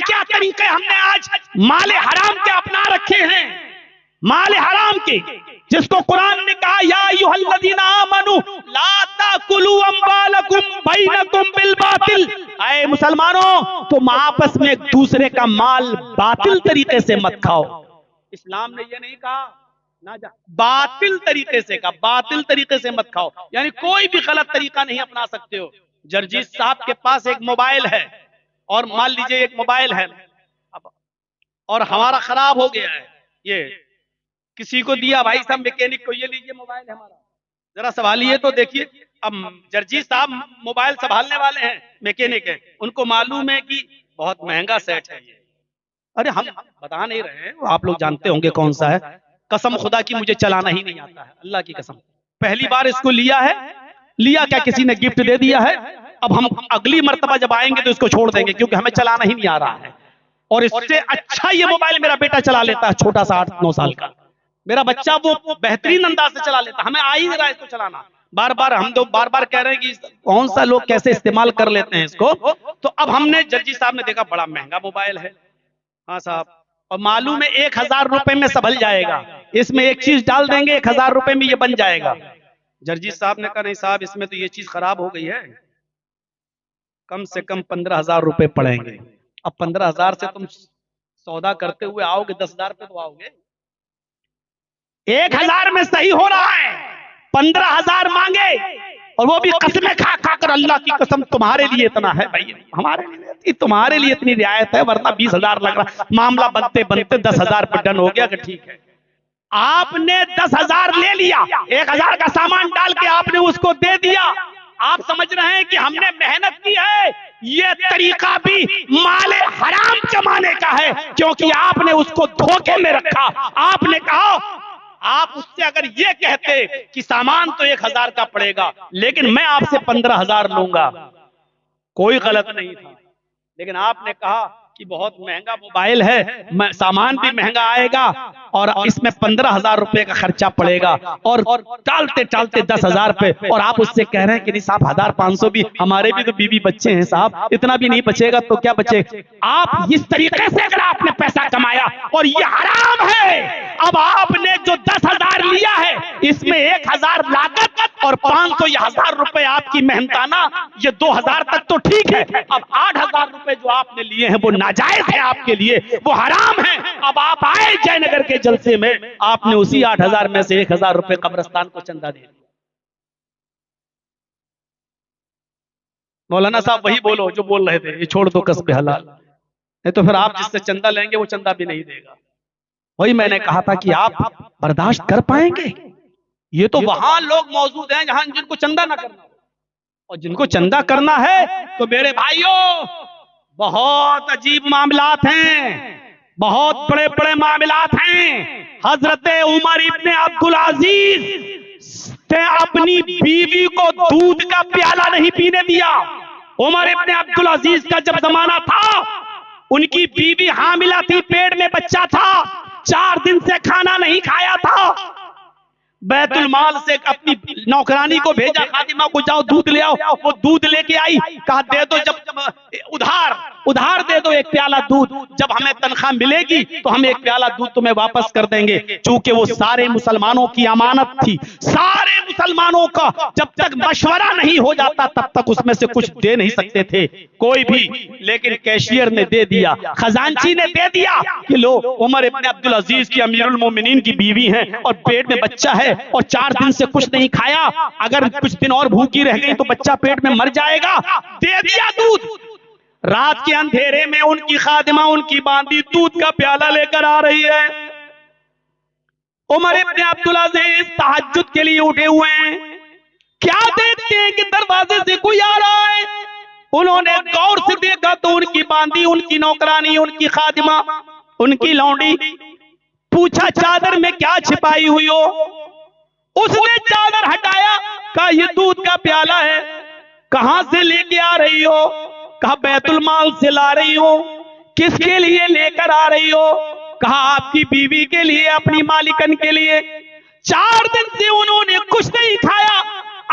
क्या तरीके हमने आज माले हराम के अपना रखे हैं, माले हराम के, जिसको कुरान ने कहा या अय्युहल्लज़ीना आमनू ला ताकुलू अम्वालकुम बैनकुम बिल बातिल। ऐ मुसलमानों, तुम आपस में एक दूसरे का माल बातिल तरीके से मत खाओ। इस्लाम ने ये नहीं कहा ना बातिल तरीके से कहा, बातिल तरीके से मत खाओ, यानी कोई भी गलत तरीका नहीं अपना सकते हो। जर्जीस साहब के पास एक मोबाइल है, और मान लीजिए एक मोबाइल है और हमारा खराब हो गया है, ये किसी को दिया, भाई साहब मैकेनिक को, ये लीजिए मोबाइल है हमारा, जरा संभालिए तो देखिए। अब जर्जीस साहब मोबाइल संभालने वाले हैं, मैकेनिक है, उनको मालूम है कि बहुत महंगा सेट है ये। अरे हम बता नहीं रहे हैं, आप लोग जानते होंगे कौन सा है। कसम खुदा की मुझे चलाना ही नहीं आता है, अल्लाह की कसम। पहली बार इसको लिया है, लिया क्या किसी ने गिफ्ट दे दिया है। अब हम अगली मर्तबा जब आएंगे तो इसको छोड़ देंगे, क्योंकि हमें चलाना ही नहीं आ रहा है। और इससे अच्छा ये मोबाइल मेरा बेटा चला लेता है, छोटा सा 8-9 साल का मेरा बच्चा, वो बेहतरीन अंदाज से चला लेता। हमें आ ही नहीं रहा इसको चलाना। बार बार हम तो बार बार कह रहे हैं कि कौन सा लोग कैसे इस्तेमाल कर लेते हैं इसको। तो अब हमने, जर्जी साहब ने देखा बड़ा महंगा मोबाइल है, हाँ साहब, और मालूम है 1000 रुपए में संभल जाएगा, इसमें एक चीज डाल देंगे 1000 रुपए में ये बन जाएगा। जर्जी साहब ने कहा नहीं साहब, इसमें तो ये चीज खराब हो गई है, कम से कम 15,000 रुपए पड़ेंगे। अब 15,000 से तुम सौदा करते हुए आओगे 10,000 पे तो आओगे। 1000 में सही हो रहा है, 15,000 मांगे, और वो भी कसमें खा खा कर, अल्लाह की कसम तुम्हारे लिए इतना है भाई, हमारे लिए, तुम्हारे लिए इतनी रियायत है, वरना 20,000 लग रहा। मामला बनते बनते 10,000 पे डन हो गया कि ठीक है। आपने 10,000 ले लिया, 1,000 का सामान डाल के आपने उसको दे दिया। आप समझ रहे हैं कि हमने मेहनत की है। ये तरीका भी माले हराम कमाने का है, क्योंकि आपने उसको धोखे में रखा। आपने कहा, आप उससे अगर ये कहते कि सामान तो 1,000 का पड़ेगा, लेकिन मैं आपसे 15,000 लूंगा, कोई गलत नहीं था। लेकिन आपने कहा कि बहुत महंगा मोबाइल है, सामान भी महंगा आएगा, और इसमें 15,000 रुपए का खर्चा पड़ेगा, और टालते टालते 10,000 पे, और आप उससे कह रहे हैं कि नहीं साहब 1,500 भी, हमारे भी तो बीवी बच्चे हैं साहब, इतना भी नहीं बचेगा तो क्या बचेगा। आप इस तरीके से अगर आपने पैसा कमाया, और ये हराम है। अब आपने जो 10,000 लिया है, इसमें 1,000 लागत और 500 या 1,000 रुपए आपकी मेहनताना, ये 2,000 तक तो ठीक है। अब 8,000 रुपए जो आपने लिए हैं वो नाजायज है आपके लिए, वो हराम है। अब आप आए जयनगर के जलसे में, आपने उसी 8,000 में से 1,000 रुपए कब्रिस्तान को चंदा दे दिया। मौलाना साहब वही बोलो जो बोल रहे थे, ये छोड़ दो कसब हलाल, नहीं तो फिर आप जिससे चंदा लेंगे वो चंदा भी नहीं देगा। वही मैंने कहा था कि आप बर्दाश्त कर पाएंगे। ये तो वहां लोग मौजूद हैं जहां जिनको चंदा ना करना, और जिनको चंदा करना है तो मेरे भाइयों बहुत अजीब मामलात हैं, बहुत बड़े बड़े मामलात हैं। हजरत उमर इब्ने अब्दुल अजीज ने अपनी बीवी को दूध का प्याला नहीं पीने दिया। उमर इब्ने अब्दुल अजीज का जब जमाना था, उनकी बीवी हामिला थी, पेट में बच्चा था, 4 दिन से खाना नहीं खाया था। बैतुल माल से अपनी नौकरानी को भेजा, खादिमा को जाओ दूध ले आओ। वो दूध लेके आई, कहा दे दो, जब उधार दे दो 1 प्याला दूध, जब हमें तनख्वाह मिलेगी तो हम 1 प्याला दूध तुम्हें वापस कर देंगे। चूंकि वो सारे मुसलमानों की अमानत थी, सारे मुसलमानों का जब तक मशवरा नहीं हो जाता तब तक उसमें से कुछ दे नहीं सकते थे कोई भी। लेकिन कैशियर ने दे दिया, खजांची ने दे दिया कि लो, उमर इब्ने अब्दुल अजीज की अमीरुल मोमिनीन की बीवी हैं और पेट में बच्चा है और 4 दिन से कुछ नहीं खाया, अगर कुछ दिन और भूखी रह गई तो बच्चा पेट में मर जाएगा। दे दिया दूध। रात के अंधेरे में उनकी खादिमा, उनकी बांदी दूध का प्याला लेकर आ रही है। उमर इब्ने अब्दुल अजीज तहज्जुद के लिए उठे हुए हैं। क्या देखते हैं कि दरवाजे से कोई आ रहा है। उन्होंने गौर से देखा तो उनकी बांदी, उनकी नौकरानी, उनकी खादिमा, उनकी लौंडी। पूछा चादर में क्या छिपाई हुई हो। उसने चादर हटाया, कहा ये दूध का प्याला है। कहां से लेके आ रही हो। कहा बैतुल माल से ला रही हो। किसके लिए लेकर आ रही हो। कहा आपकी बीवी के लिए, अपनी मालिकन के लिए। 4 दिन से उन्होंने कुछ नहीं खाया,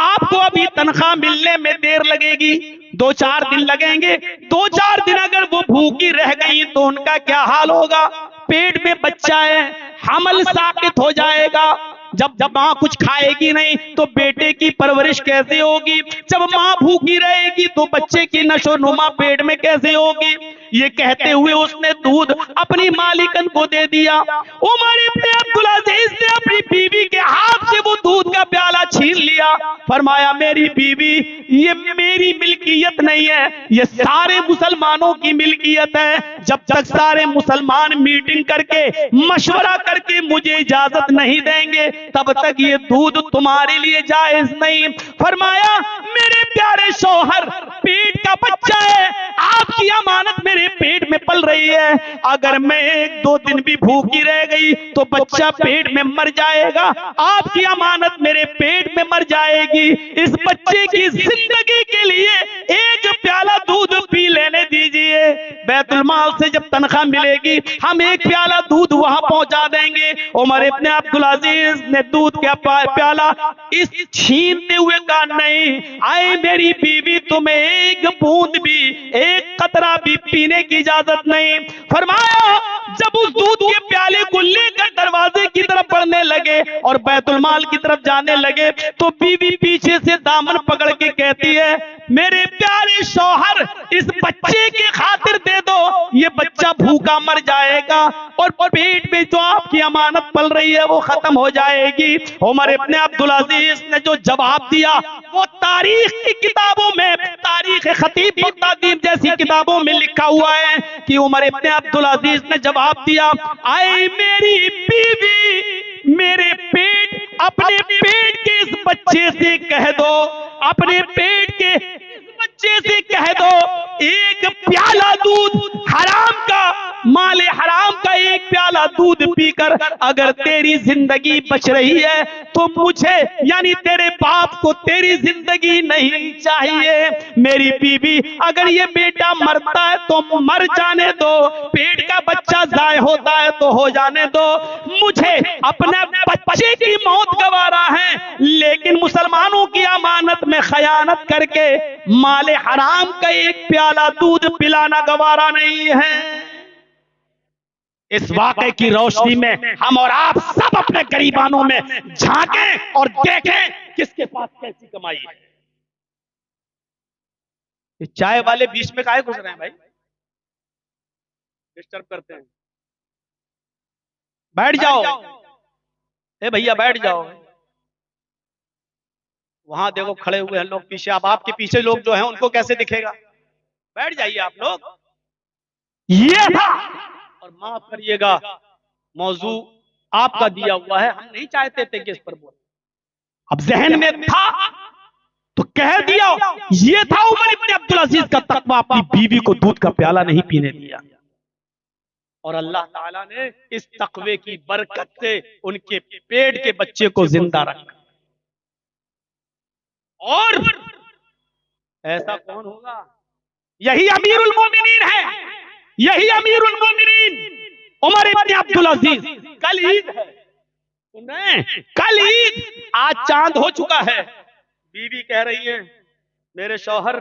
आपको अभी तनख्वाह मिलने में देर लगेगी। 2-4 दिन लगेंगे। 2-4 दिन अगर वो भूखी रह गई तो उनका क्या हाल होगा? पेट में बच्चा है, हमल साबित हो जाएगा। जब जब माँ कुछ खाएगी नहीं तो बेटे की परवरिश कैसे होगी? जब माँ भूखी रहेगी तो बच्चे की नशोनुमा पेट में कैसे होगी? ये कहते हुए उसने दूध अपनी मालिकन को दे दिया। उमर इब्न अब्दुल अजीज ने अपनी बीवी के हाथ से वो दूध का प्याला छीन लिया। फरमाया, मेरी बीवी, ये मेरी मिल्कियत नहीं है, ये सारे मुसलमानों की मिल्कियत है। जब तक सारे मुसलमान मीटिंग करके मशवरा करके मुझे इजाजत नहीं देंगे तब तक ये दूध तुम्हारे लिए जायज नहीं। फरमाया, मेरे प्यारे शौहर, पेट का बच्चा है, आपकी अमानत मेरे पेट में पल रही है। अगर मैं 1-2 दिन भी भूखी रह गई तो बच्चा पेट में मर जाएगा, आपकी अमानत मेरे पेट में मर जाएगी। इस बच्चे की जिंदगी के लिए एक प्याला दूध पी लेने दीजिए। बैतुल माल से जब तनख्वाह मिलेगी हम एक प्याला दूध वहां पहुंचा देंगे। उमर इब्न अब्दुल अजीज ने दूध का प्याला इस छीनते हुए कहा, नहीं, आए मेरी बीवी, तुम्हें एक बूंद भी, एक कतरा भी पीने की इजाजत नहीं। फरमाया, जब उस दूध के प्याले को लेकर दरवाजे की तरफ बढ़ने लगे और बैतुल माल की तरफ जाने लगे तो बीवी पीछे से दामन पकड़ के कहती है, मेरे प्यारे शौहर, इस बच्चे के खातिर दे दो, ये बच्चा भूखा मर जाएगा और पेट में जो आपकी अमानत पल रही है वो खत्म हो जाएगी। उमर इब्न अब्दुल अजीज ने जो जवाब दिया वो तारीख की किताबों में, तारीख खतीब बगदादी जैसी किताबों में लिखा हुआ है कि उमर इब्न अब्दुल अजीज ने जवाब दिया, आए मेरी बीवी, मेरे पेट, अपने पेट के इस बच्चे से कह दो, अपने पेट के इस बच्चे से कह दो, एक प्याला दूध हराम का, माले हराम का एक प्याला दूध पीकर अगर तेरी जिंदगी बच रही है तो मुझे, यानी तेरे बाप को, तेरी जिंदगी नहीं चाहिए। मेरी बीवी, अगर ये बेटा मरता है तो मर जाने दो, पेट का बच्चा जाय होता है तो हो जाने दो, मुझे अपने बच्चे की मौत गवारा है, लेकिन मुसलमानों की अमानत में खयानत करके माले हराम का एक प्याला दूध पिलाना गवारा नहीं है। इस वाक़े की रोशनी में हम और आप सब अपने गरीबानों में झांकें और देखें किसके पास कैसी कमाई है। ये चाय वाले बीच में काहे घुस रहे हैं भाई, डिस्टर्ब करते हैं। बैठ जाओ, ए भैया बैठ जाओ। वहां देखो खड़े हुए हैं लोग पीछे, अब आपके पीछे लोग जो हैं उनको कैसे दिखेगा? बैठ जाइए आप लोग। ये था, और माफ करिएगा मौजू आपका दिया हुआ है, हम नहीं चाहते थे कि इस पर बोले, अब जहन में था तो कह दिया। ये था उमर इब्न अब्दुल अजीज का तकवा, अपनी बीवी को दूध का प्याला नहीं पीने दिया और अल्लाह ताला ने इस तकवे की बरकत से उनके पेट के बच्चे को जिंदा रखा। और ऐसा कौन होगा? यही अमीरुल मोमिनीन है, यही अमीरुल मोमिनीन उमर इब्न अब्दुल अजीज। कल ईद है, कल ईद, आज चांद हो चुका है। बीवी कह रही है, मेरे शौहर,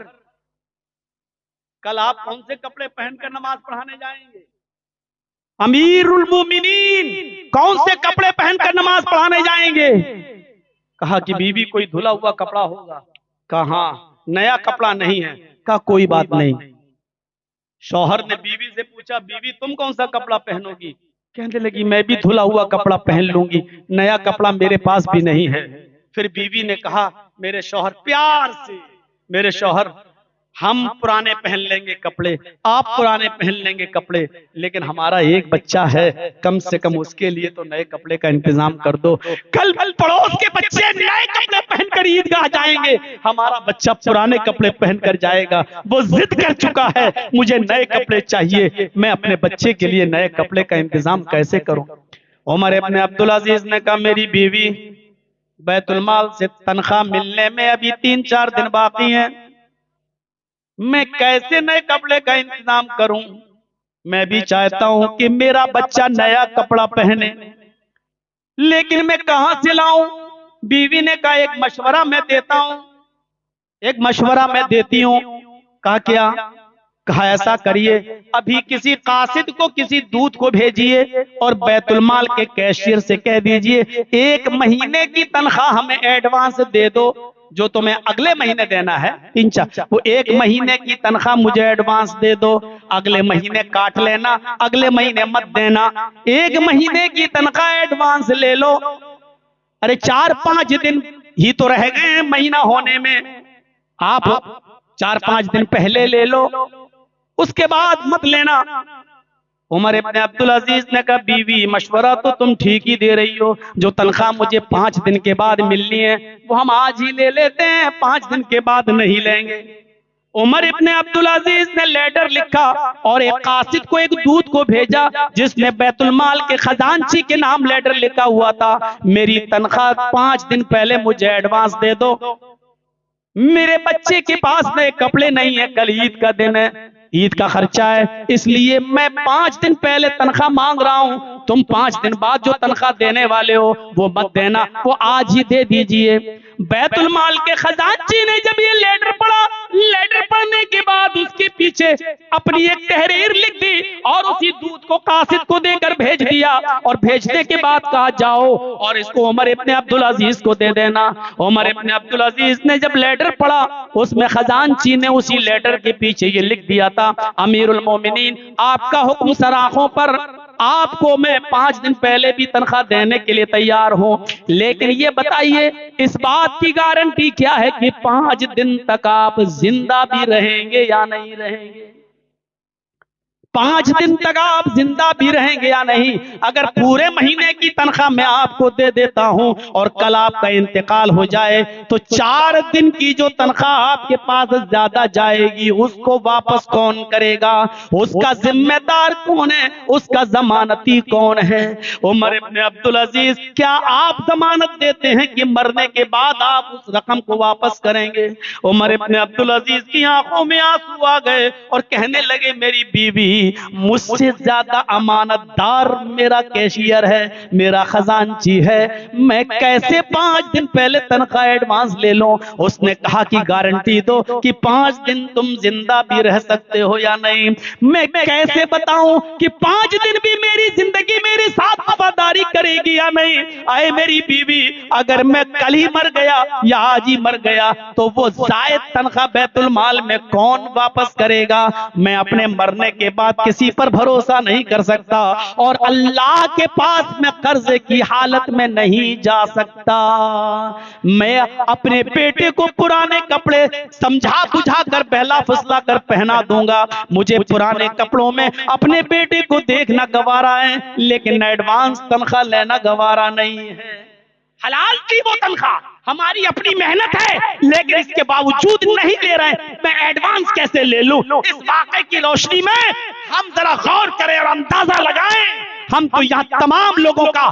कल आप कौन से कपड़े पहनकर नमाज पढ़ाने जाएंगे? अमीरुल मोमिनीन कौन से कपड़े पहनकर नमाज पढ़ाने जाएंगे? कहा कि बीवी कोई धुला हुआ कपड़ा होगा। कहा नया कपड़ा नहीं है। कहा कोई बात नहीं। शौहर ने बीवी से पूछा, बीवी तुम कौन सा कपड़ा पहनोगी? कहने लगी, मैं भी धुला हुआ कपड़ा पहन लूंगी, नया कपड़ा मेरे पास भी नहीं है। फिर बीवी ने कहा, मेरे शौहर, प्यार से, मेरे शौहर, हम पुराने पहन लेंगे कपड़े, आप पुराने पहन लेंगे कपड़े, लेकिन हमारा एक बच्चा है, कम से कम उसके लिए तो नए कपड़े का इंतजाम कर दो। कल पड़ोस के बच्चे नए कपड़े पहनकर ईदगाह जाएंगे, हमारा बच्चा पुराने कपड़े पहनकर जाएगा। वो जिद कर चुका है, मुझे नए कपड़े चाहिए, मैं अपने बच्चे के लिए नए कपड़े का इंतजाम कैसे करूं? उमर इब्न अब्दुल अजीज ने कहा, मेरी बीवी, बैतुल माल से तनख्वाह मिलने में अभी 3-4 दिन बाकी हैं, मैं कैसे नए कपड़े का इंतजाम करूं? मैं भी चाहता हूं कि मेरा बच्चा नया कपड़ा पहने, लेकिन मैं कहां से लाऊं? बीवी ने कहा, एक मशवरा मैं देता हूं, एक मशवरा मैं देती हूं, कहा क्या? कहा ऐसा करिए, अभी किसी कासिद को किसी दूत को भेजिए और बैतुलमाल के कैशियर से कह दीजिए 1 महीने की तनख्वाह हमें एडवांस दे दो, जो तुम्हें अगले महीने देना है 3-4, वो 1 महीने की तनख्वाह मुझे एडवांस दे दो, अगले महीने काट लेना, अगले महीने मत देना, 1 महीने की तनख्वाह एडवांस ले लो। अरे 4-5 दिन ही तो रह गए हैं महीना होने में, आप 4-5 दिन पहले ले लो, उसके बाद मत लेना। उमर इब्ने अब्दुल अजीज ने कहा बीवी मशवरा तो तुम ठीक ही दे रही हो, जो तनख्वाह मुझे 5 दिन के बाद मिलनी है वो हम आज ही ले लेते हैं, 5 दिन के बाद नहीं लेंगे। उमर इब्ने अब्दुल अजीज ने लेटर लिखा और एक कासिद को, एक दूत को भेजा जिसने बैतुलमाल के खजांची के नाम लेटर लिखा हुआ था, मेरी तनख्वाह 5 दिन पहले मुझे एडवांस दे दो, मेरे बच्चे के पास नए कपड़े नहीं है, कल ईद का दिन है, ईद का खर्चा है, इसलिए मैं 5 दिन पहले तनख्वाह मांग रहा हूं, तुम 5 दिन बाद जो तनख्वाह देने वाले हो वो मत देना, वो आज ही दे दीजिए। बैतुलमाल के खजांची ने जब ये लेटर पढ़ा, लेटर पढ़ने के बाद उसके पीछे अपनी एक तहरीर लिख दी और उसी दूत को कासिद को देकर भेज दिया, और भेजने के बाद कहा जाओ और इसको उमर इब्ने अब्दुल अजीज को दे देना। उमर इब्ने अब्दुल अजीज ने जब लेटर पढ़ा, उसमें खजांची ने उसी लेटर के पीछे ये लिख दिया था, अमीरुल मोमिनीन, आपका हुक्म सराखों पर, आपको मैं 5 दिन पहले भी तनख्वाह देने के लिए तैयार हूं, लेकिन ये बताइए इस बात की गारंटी क्या है कि 5 दिन तक आप जिंदा भी रहेंगे या नहीं रहेंगे? 5 दिन तक आप जिंदा भी रहेंगे या नहीं? अगर पूरे महीने की तनख्वाह मैं आपको दे देता हूं और कल आपका इंतकाल हो जाए तो 4 दिन की जो तनख्वाह आपके पास ज्यादा जाएगी उसको वापस कौन करेगा? उसका जिम्मेदार कौन है? उसका जमानती कौन है? उमर इब्ने अब्दुल अजीज, क्या आप जमानत देते हैं कि मरने के बाद आप उस रकम को वापस करेंगे? उमर इब्ने अब्दुल अजीज की आंखों में आंसू आ गए और कहने लगे मेरी बीवी मुझसे ज्यादा अमानतदार मेरा कैशियर है, मेरा खजांची है, मैं कैसे 5 दिन पहले तनख्वाह एडवांस ले लूं? उसने कहा कि गारंटी दो कि 5 दिन तुम जिंदा भी रह सकते हो या नहीं। मैं कैसे बताऊं कि 5 दिन भी मेरी जिंदगी मेरे साथ वफादारी करेगी या नहीं? आए मेरी बीवी, अगर मैं कल ही मर गया या आज ही मर गया तो वो जायद तनख्वाह बैतुल माल में कौन वापस करेगा? मैं अपने मरने के बाद किसी पर भरोसा नहीं कर सकता और अल्लाह के पास मैं कर्जे की हालत में नहीं जा सकता। मैं अपने बेटे को पुराने कपड़े समझा बुझा कर बहला फुसला कर पहना दूंगा, मुझे पुराने कपड़ों में अपने बेटे को देखना गवारा है, लेकिन एडवांस तनख्वाह लेना गवारा नहीं है। हलाल की वो तनख्वाह हमारी अपनी मेहनत है, लेकिन इसके बावजूद नहीं ले रहे हैं, मैं एडवांस कैसे ले लूं? इस वाकये की रोशनी में हम जरा गौर करें और अंदाजा लगाएं। हम तो यहाँ तमाम लोगों का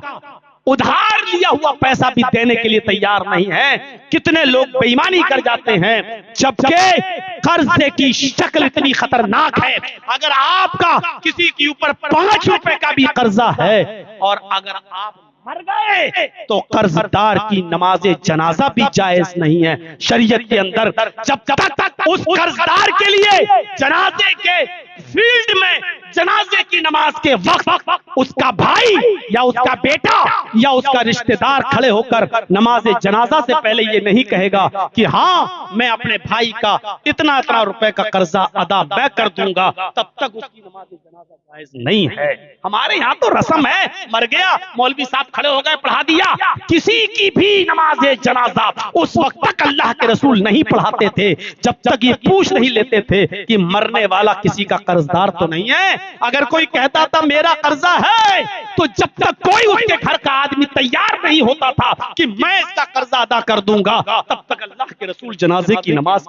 उधार लिया हुआ पैसा भी देने के लिए तैयार नहीं है। कितने लोग बेईमानी कर जाते हैं, जबकि कर्जे की शक्ल इतनी खतरनाक है। अगर आपका किसी के ऊपर 5 रुपए का भी कर्जा है और अगर आप मर गए तो कर्जदार की नमाजे जनाजा भी जायज नहीं है शरीयत के अंदर। जब तक उस कर्जदार के लिए जनाजे के फील्ड में जनाजे की नमाज के वक्त उसका भाई या उसका बेटा या उसका रिश्तेदार खड़े होकर नमाज जनाजा से पहले ये नहीं कहेगा कि हाँ मैं अपने भाई का इतना इतना रुपए का कर्जा अदा मैं कर दूंगा, तब तक उसकी नमाज जनाजा जायज नहीं है। हमारे यहाँ तो रस्म है, मर गया मौलवी साहब खड़े हो गए पढ़ा दिया, किसी की भी नमाज जनाजा उस वक्त तक अल्लाह के रसूल नहीं पढ़ाते थे जब तक ये पूछ नहीं लेते थे कि मरने वाला किसी का कर्जदार तो नहीं है। अगर कोई कहता था मेरा कर्जा है, तो जब तक कोई उसके घर का आदमी तैयार नहीं होता था कि मैं इसका कर्जा अदा कर दूंगा, तब तक अल्लाह के रसूल जनाजे की नमाज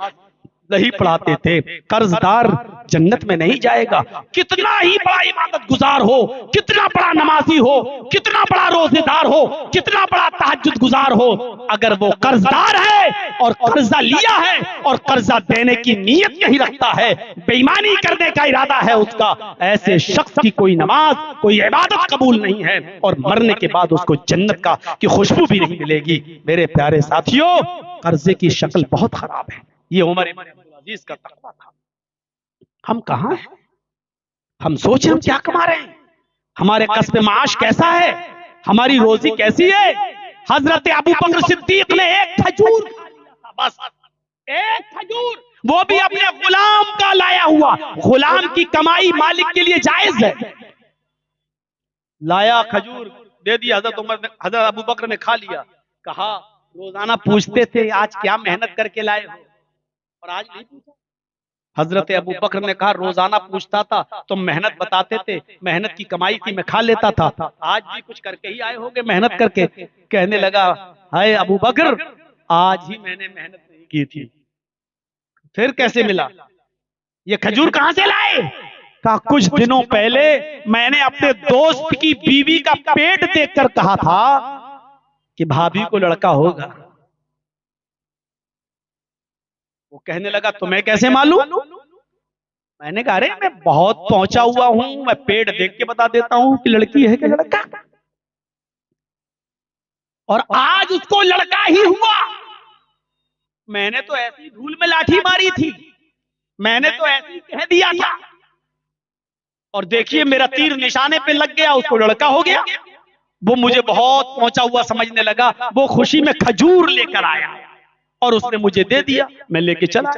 नहीं पढ़ाते थे। कर्जदार जन्नत में नहीं जाएगा, कितना ही बड़ा इबादत गुजार हो, कितना बड़ा नमाजी हो, कितना बड़ा रोजेदार हो, कितना बड़ा तहज्जुद गुजार हो, अगर वो कर्जदार है और कर्जा लिया है और कर्जा देने की नीयत नहीं रखता है, बेईमानी करने का इरादा है उसका, ऐसे शख्स की कोई नमाज कोई इबादत कबूल नहीं है और मरने के बाद उसको जन्नत का की खुशबू भी नहीं मिलेगी। मेरे प्यारे साथियों, कर्जे की शक्ल बहुत खराब है। ये उमर इब्न अब्दुल अजीज का तकवा था। हम कहां हैं? हम सोचे हम क्या कमा रहे हैं, हमारे कस्ब माश कैसा है, हमारी रोजी कैसी है। हजरत अबू बकर सिद्दीक ने एक खजूर खा लिया था, बस एक खजूर, वो भी अपने गुलाम का लाया हुआ। गुलाम की कमाई मालिक के लिए जायज है। लाया खजूर, दे दिया हजरत उमर ने, हजरत अबू बकर ने खा लिया। कहा, रोजाना पूछते थे आज क्या मेहनत करके लाए हो, और आज नहीं पूछा। हजरत अबू बकर ने कहा, रोजाना पूछता था तो मेहनत बताते थे, मेहनत की कमाई थी, मैं खा लेता था, आज भी कुछ करके ही आए होगे मेहनत करके। कहने लगा, हाय अबू बकर, आज ही मैंने मेहनत नहीं की थी। फिर कैसे मिला, ये खजूर कहां से लाए? कहा, कुछ दिनों पहले मैंने अपने दोस्त की बीवी का पेट देखकर कहा था कि भाभी को लड़का होगा। वो कहने लगा, तुम्हें कैसे मालूम? मैंने कहा, अरे मैं बहुत पहुंचा हुआ हूं, मैं पेट देख के बता देता हूं कि लड़की है कि लड़का। और आज उसको लड़का ही हुआ। मैंने तो ऐसी धूल में लाठी मारी थी, मैंने तो ऐसे ही कह दिया था, और देखिए मेरा तीर निशाने पे लग गया, उसको लड़का हो गया। वो मुझे बहुत पहुंचा हुआ समझने लगा। वो खुशी में खजूर लेकर आया और उसने मुझे दे दिया, मैं लेके चला।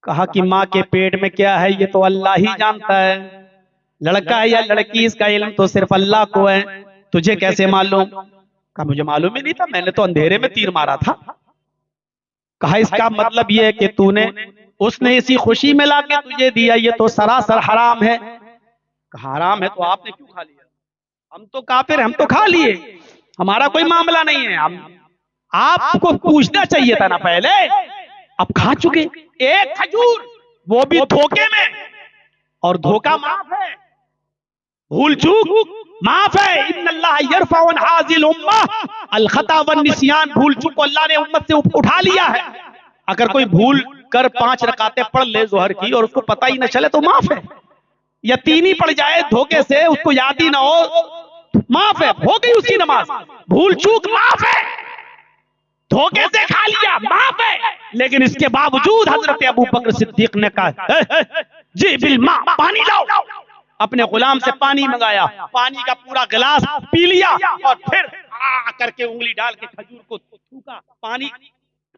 कहा कि माँ के पेट में क्या है ये तो अल्लाह ही जानता है, लड़का है या लड़की इसका इल्म तो सिर्फ अल्लाह को है, तुझे कैसे मालूम? कहा, मुझे मालूम ही नहीं था, मैंने तो अंधेरे में तीर मारा था। कहा, इसका मतलब ये है कि तूने, उसने इसी खुशी में लाके तुझे दिया, ये तो सरासर हराम है। कहा, हराम है तो आपने क्यों खा लिया? हम तो काफिर, हम तो खा लिए, हमारा कोई मामला नहीं है। हम, आपको पूछना चाहिए था ना पहले, अब खा चुके एक खजूर, वो भी धोखे में। और धोखा माफ है, भूल चूक माफ है। इन्नल्लाह यरफउ अन हाज़िल उम्मह अल खता वन निस्यान, भूल चूक को अल्लाह ने उम्मत से उठा लिया है। अगर कोई भूल कर 5 रकातें पढ़ ले जोहर की और उसको पता ही न चले तो माफ है। यतीनी पड़ जाए धोखे से, उसको याद ही ना हो, माफ है, हो गई उसकी नमाज। भूल चूक माफ है, धोखे से खा लिया माफ है। लेकिन इसके बावजूद हजरत अबू बकर सिद्दीक ने कहा, जी बिल माँ, पानी लाओ। अपने गुलाम से पानी मंगाया, पानी का पूरा गिलास पी लिया और फिर करके उंगली डाल के खजूर को थूका, पानी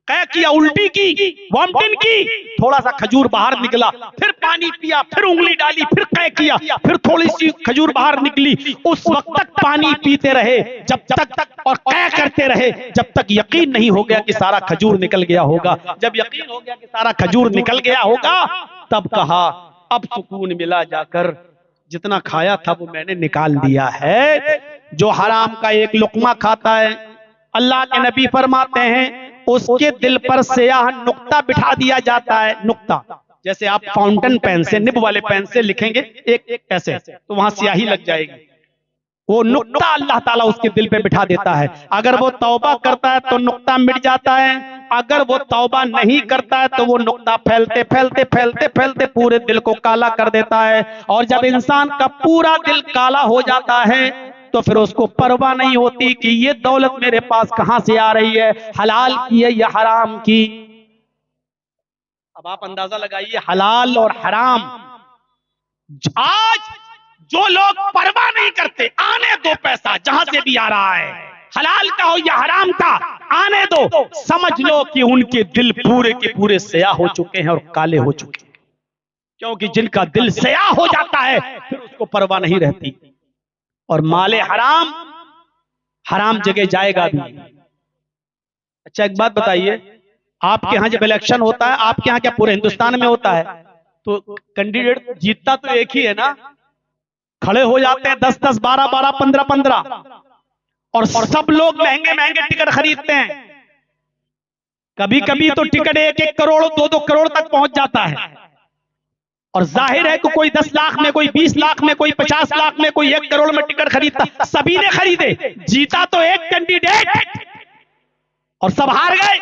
कै किया, उल्टी की, वॉमिटिंग की, थोड़ा सा खजूर बाहर निकला, फिर पानी पिया, फिर उंगली डाली, फिर कै किया, फिर थोड़ी सी खजूर बाहर निकली। उस वक्त तक पानी पीते रहे जब तक, और कै करते रहे जब तक यकीन नहीं हो गया कि सारा खजूर निकल गया होगा। जब यकीन हो गया कि सारा खजूर निकल गया होगा, तब कहा, अब सुकून मिला जाकर, जितना खाया था वो मैंने निकाल दिया है। जो हराम का एक लुकमा खाता है, अल्लाह के नबी फरमाते हैं उसके दिल पर स्याह नुक्ता बिठा दिया जाता है। नुक्ता, जैसे आप फाउंटेन पेन से, निब वाले पेन से लिखेंगे एक ऐसे, तो वहां स्याही लग जाएगी, वो नुक्ता अल्लाह ताला उसके दिल पे बिठा देता है। अगर वो तौबा करता है तो नुक्ता मिट जाता है, अगर वो तौबा नहीं करता है तो वो नुक्ता फैलते फैलते फैलते फैलते पूरे दिल को काला कर देता है। और जब इंसान का पूरा दिल काला हो जाता है तो फिर उसको परवाह नहीं होती कि ये दौलत मेरे पास कहां से आ रही है, हलाल की है या हराम की। अब आप अंदाजा लगाइए, हलाल और हराम। आज जो लोग परवाह नहीं करते, आने दो पैसा जहां से भी आ रहा है, हलाल का हो या हराम का, आने दो, समझ लो कि उनके दिल पूरे के पूरे स्याह हो चुके हैं और काले हो चुके हैं। क्योंकि जिनका दिल स्याह हो जाता है फिर उसको परवाह नहीं रहती। और माले हराम, हराम जगह जाएगा भी। अच्छा एक बात बताइए, आपके यहां जब इलेक्शन होता है, आपके यहां क्या पूरे हिंदुस्तान में होता है, तो कैंडिडेट जीतता तो एक ही है ना, खड़े हो जाते हैं 10-10, 12-12, 15-15, और सब लोग महंगे महंगे टिकट खरीदते हैं। कभी कभी तो टिकट 1-1 करोड़ 2-2 करोड़ तक पहुंच जाता है। और जाहिर है कि कोई 10 लाख में, कोई 20 लाख में, कोई 50 लाख में, कोई 1 करोड़ में टिकट खरीदता, सभी ने खरीदे, जीता तो एक कैंडिडेट और सब हार गए।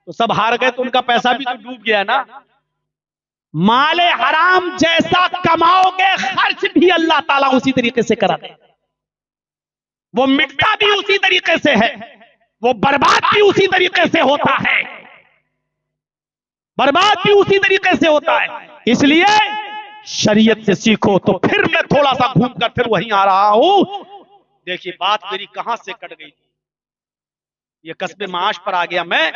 तो सब हार गए तो उनका पैसा भी तो डूब गया ना। माले हराम जैसा कमाओगे, खर्च भी अल्लाह ताला उसी तरीके से करा दे, वो मिटता भी उसी तरीके से है, वो बर्बाद भी उसी तरीके से होता है। बर्बाद भी उसी तरीके से होता है। इसलिए शरीयत से सीखो। तो फिर मैं थोड़ा सा घूम कर फिर वहीं आ रहा हूं। देखिए बात मेरी कहां से कट गई थी, ये कस्बे माश पर आ गया मैं।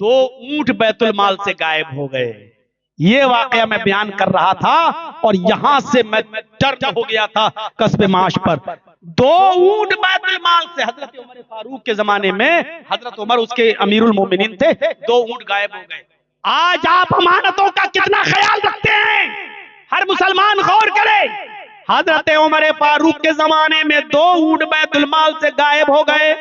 2 ऊंट बैतुल माल से गायब हो गए, ये वाकया मैं बयान कर रहा था और यहां से मैं टर्न हो गया था कस्बे माश पर। 2 ऊंट बैतुल माल से, हजरत उमर फारूक के जमाने में हजरत उमर उसके अमीरुल मोमिनीन थे, 2 ऊंट गायब हो गए। आज आप अमानतों का कितना ख्याल रखते हैं, हर मुसलमान गौर करे। हजरत उमर फारूक के जमाने में 2 ऊंट बैतुल माल से गायब हो गए,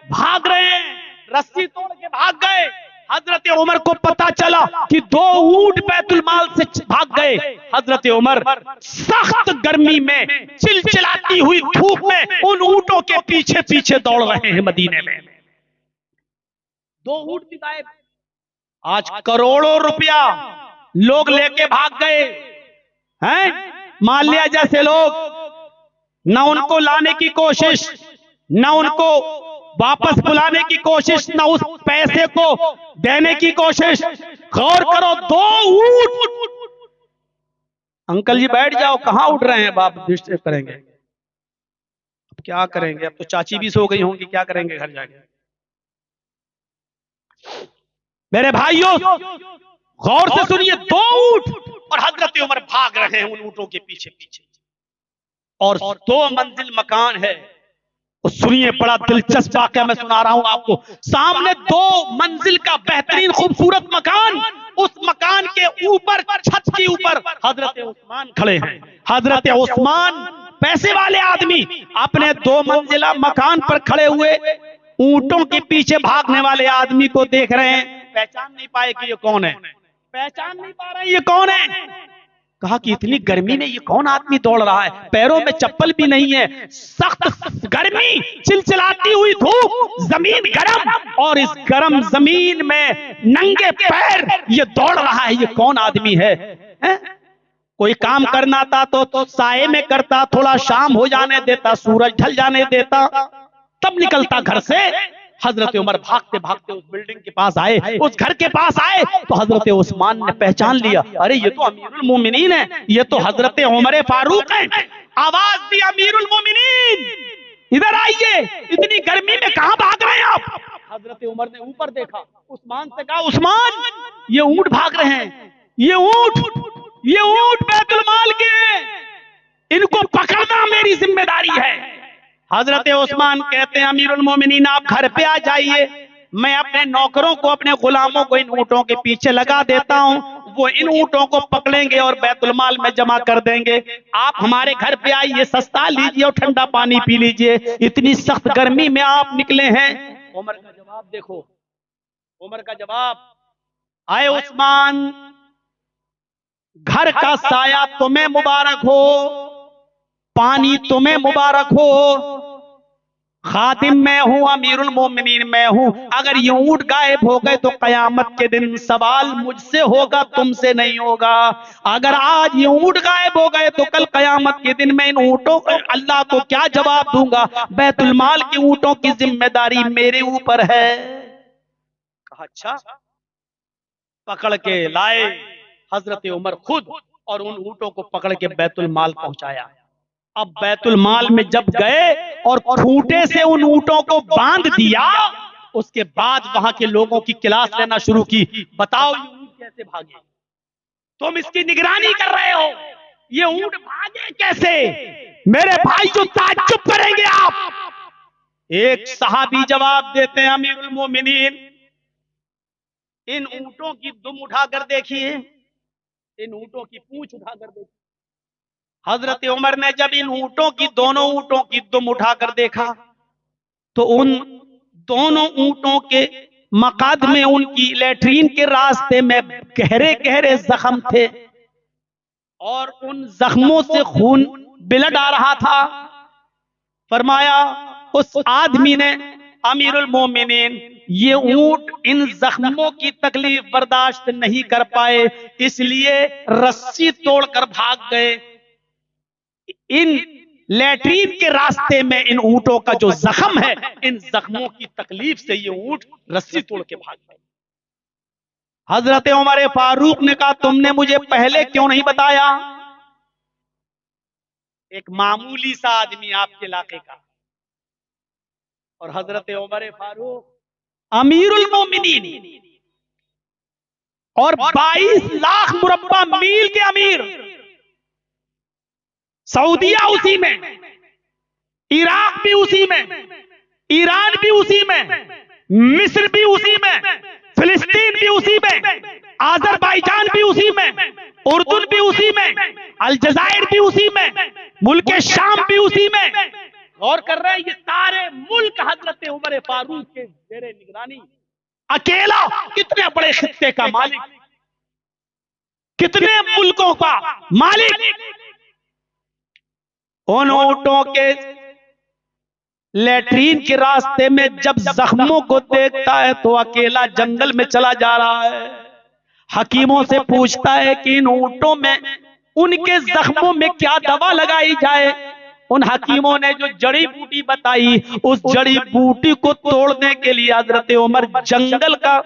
भाग रहे हैं, रस्सी तोड़ के भाग गए। हजरत उमर को पता चला कि 2 ऊंट बैतुल माल से भाग गए। हजरत उमर सख्त गर्मी में, चिलचिलाती हुई धूप में उन ऊंटों के पीछे पीछे दौड़ रहे हैं मदीने में। 2 ऊंट भी गायब। आज करोड़ों रुपया लोग लेके भाग गए हैं। माल्या जैसे लोग, न उनको लाने की कोशिश, न उनको वापस बुलाने की कोशिश, न उस पैसे को देने की कोशिश। गौर करो, 2 ऊंट। अंकल जी बैठ जाओ, कहां उठ रहे हैं बाप, डिस्टर्ब करेंगे। अब क्या करेंगे, अब तो चाची भी सो गई होंगी, क्या करेंगे घर जाके। मेरे भाइयों गौर से सुनिए, 2 ऊंट और हजरत उमर भाग रहे हैं उन ऊंटों के पीछे पीछे। और 2 मंजिल मकान है। सुनिए, बड़ा दिलचस्प वाकया मैं सुना रहा हूं आपको। सामने 2 मंजिल का बेहतरीन खूबसूरत मकान, उस मकान के ऊपर, छत के ऊपर हजरत उस्मान खड़े हैं। हजरत उस्मान पैसे वाले आदमी अपने 2 मंजिला मकान पर खड़े हुए ऊंटों के पीछे भागने वाले आदमी को देख रहे हैं। पहचान नहीं पाए कि ये कौन है, पहचान नहीं पा रहे ये कौन है। कहा कि इतनी गर्मी में ये कौन आदमी दौड़ रहा है, पैरों में चप्पल भी नहीं है, सख्त गर्मी, चिलचिलाती हुई धूप, जमीन गर्म, और इस गर्म जमीन में नंगे पैर ये दौड़ रहा है, ये कौन आदमी है? कोई काम करना था तो साये में करता, थोड़ा शाम हो जाने देता, सूरज ढल जाने देता, तब निकलता घर से। हजरत उमर भागते भागते उस बिल्डिंग के पास आए, उस घर के पास आए तो हजरत उस्मान ने पहचान लिया, अरे ये तो अमीरुल मोमिनीन है, ये तो हजरत उमर फारूक है। आवाज दी, अमीरुल मोमिनीन इधर आइए, इतनी गर्मी में कहां भाग रहे हैं आप? हजरत उमर ने ऊपर देखा, उस्मान से कहा, उस्मान ये ऊंट भाग रहे हैं, ये ऊंट बैतुल माल के हैं, इनको पकड़ना मेरी जिम्मेदारी है। हजरत उस्मान कहते हैं, अमीरुल मोमिनीन आप घर पे आ जाइए, मैं अपने नौकरों को, अपने गुलामों को इन ऊंटों के पीछे लगा देता हूं, वो इन ऊंटों को पकड़ेंगे और बैतुल माल में जमा कर देंगे। आप हमारे घर पे आइए, सस्ता लीजिए और ठंडा पानी पी लीजिए, इतनी सख्त गर्मी में आप निकले हैं। उमर का जवाब देखो, उमर का जवाब, आए उस्मान, घर का साया तुम्हें मुबारक हो, पानी तुम्हें मुबारक हो, खादिम मैं हूं, अमीरुल मोमिनीन मैं हूं। अगर ये ऊंट गायब हो गए तो कयामत के दिन सवाल मुझसे होगा, तुमसे नहीं होगा। अगर आज ये ऊंट गायब हो गए तो कल कयामत के दिन मैं इन ऊंटों को, अल्लाह को क्या जवाब दूंगा? बैतुल माल के ऊंटों की जिम्मेदारी मेरे ऊपर है। कहा अच्छा। पकड़ के लाए हजरत उमर खुद, और उन ऊंटों को पकड़ के बैतुल माल पहुंचाया। अब बैतुल माल में जब गए और खूंटे से उन ऊंटों को बांध दिया, उसके बाद वहां के लोगों की क्लास लेना शुरू की। बताओ ये ऊंट कैसे भागे, तुम इसकी निगरानी कर रहे हो, ये ऊंट भागे कैसे? मेरे भाई जो ताज्जुब करेंगे आप। एक सहाबी जवाब देते हैं, अमीरुल मोमिनीन इन ऊंटों की दुम उठाकर देखिए, इन ऊंटों की पूंछ उठाकर देखिए। हजरत उमर ने जब इन ऊंटों की, दोनों ऊंटों की दुम उठाकर देखा तो उन दोनों ऊंटों के मकाद में, उनकी लैट्रीन के रास्ते में गहरे गहरे जख्म थे और उन जख्मों से खून बिलड आ रहा था। फरमाया उस आदमी ने, अमीरुल मोमिनीन ये ऊंट इन जख्मों की तकलीफ बर्दाश्त नहीं कर पाए, इसलिए रस्सी तोड़कर भाग गए। इन लैट्रीन के रास्ते में इन ऊंटों का जो जख्म है, इन जख्मों की तकलीफ से ये ऊंट रस्सी तोड़ के भाग गए। हजरत उमर फारूक ने कहा तुमने मुझे पहले क्यों नहीं बताया? एक मामूली सा आदमी आपके इलाके का, और हजरत उमर फारूक अमीरुल मोमिनीन और 22 लाख मुरब्बा मील के अमीर। सऊदिया उसी में, इराक भी उसी में, ईरान भी उसी में, मिस्र भी उसी में, फिलिस्तीन भी उसी में, आजरबाईजान भी उसी में, उर्दून भी उसी में, अलजायर भी उसी में, मुल्क शाम भी उसी में। गौर कर रहे हैं, ये सारे मुल्क हजरत उमर फारूक के जेरे निगरानी। अकेला कितने बड़े खित्ते का मालिक, कितने मुल्कों का मालिक। उन ऊंटों के लेटरीन के रास्ते में जब जख्मों को देखता है तो अकेला जंगल में चला जा रहा है। हकीमों से पूछता है कि इन ऊंटों में उनके जख्मों में क्या दवा लगाई जाए। उन हकीमों ने जो जड़ी बूटी बताई, उस जड़ी बूटी को तोड़ने के लिए हजरत उमर जंगल का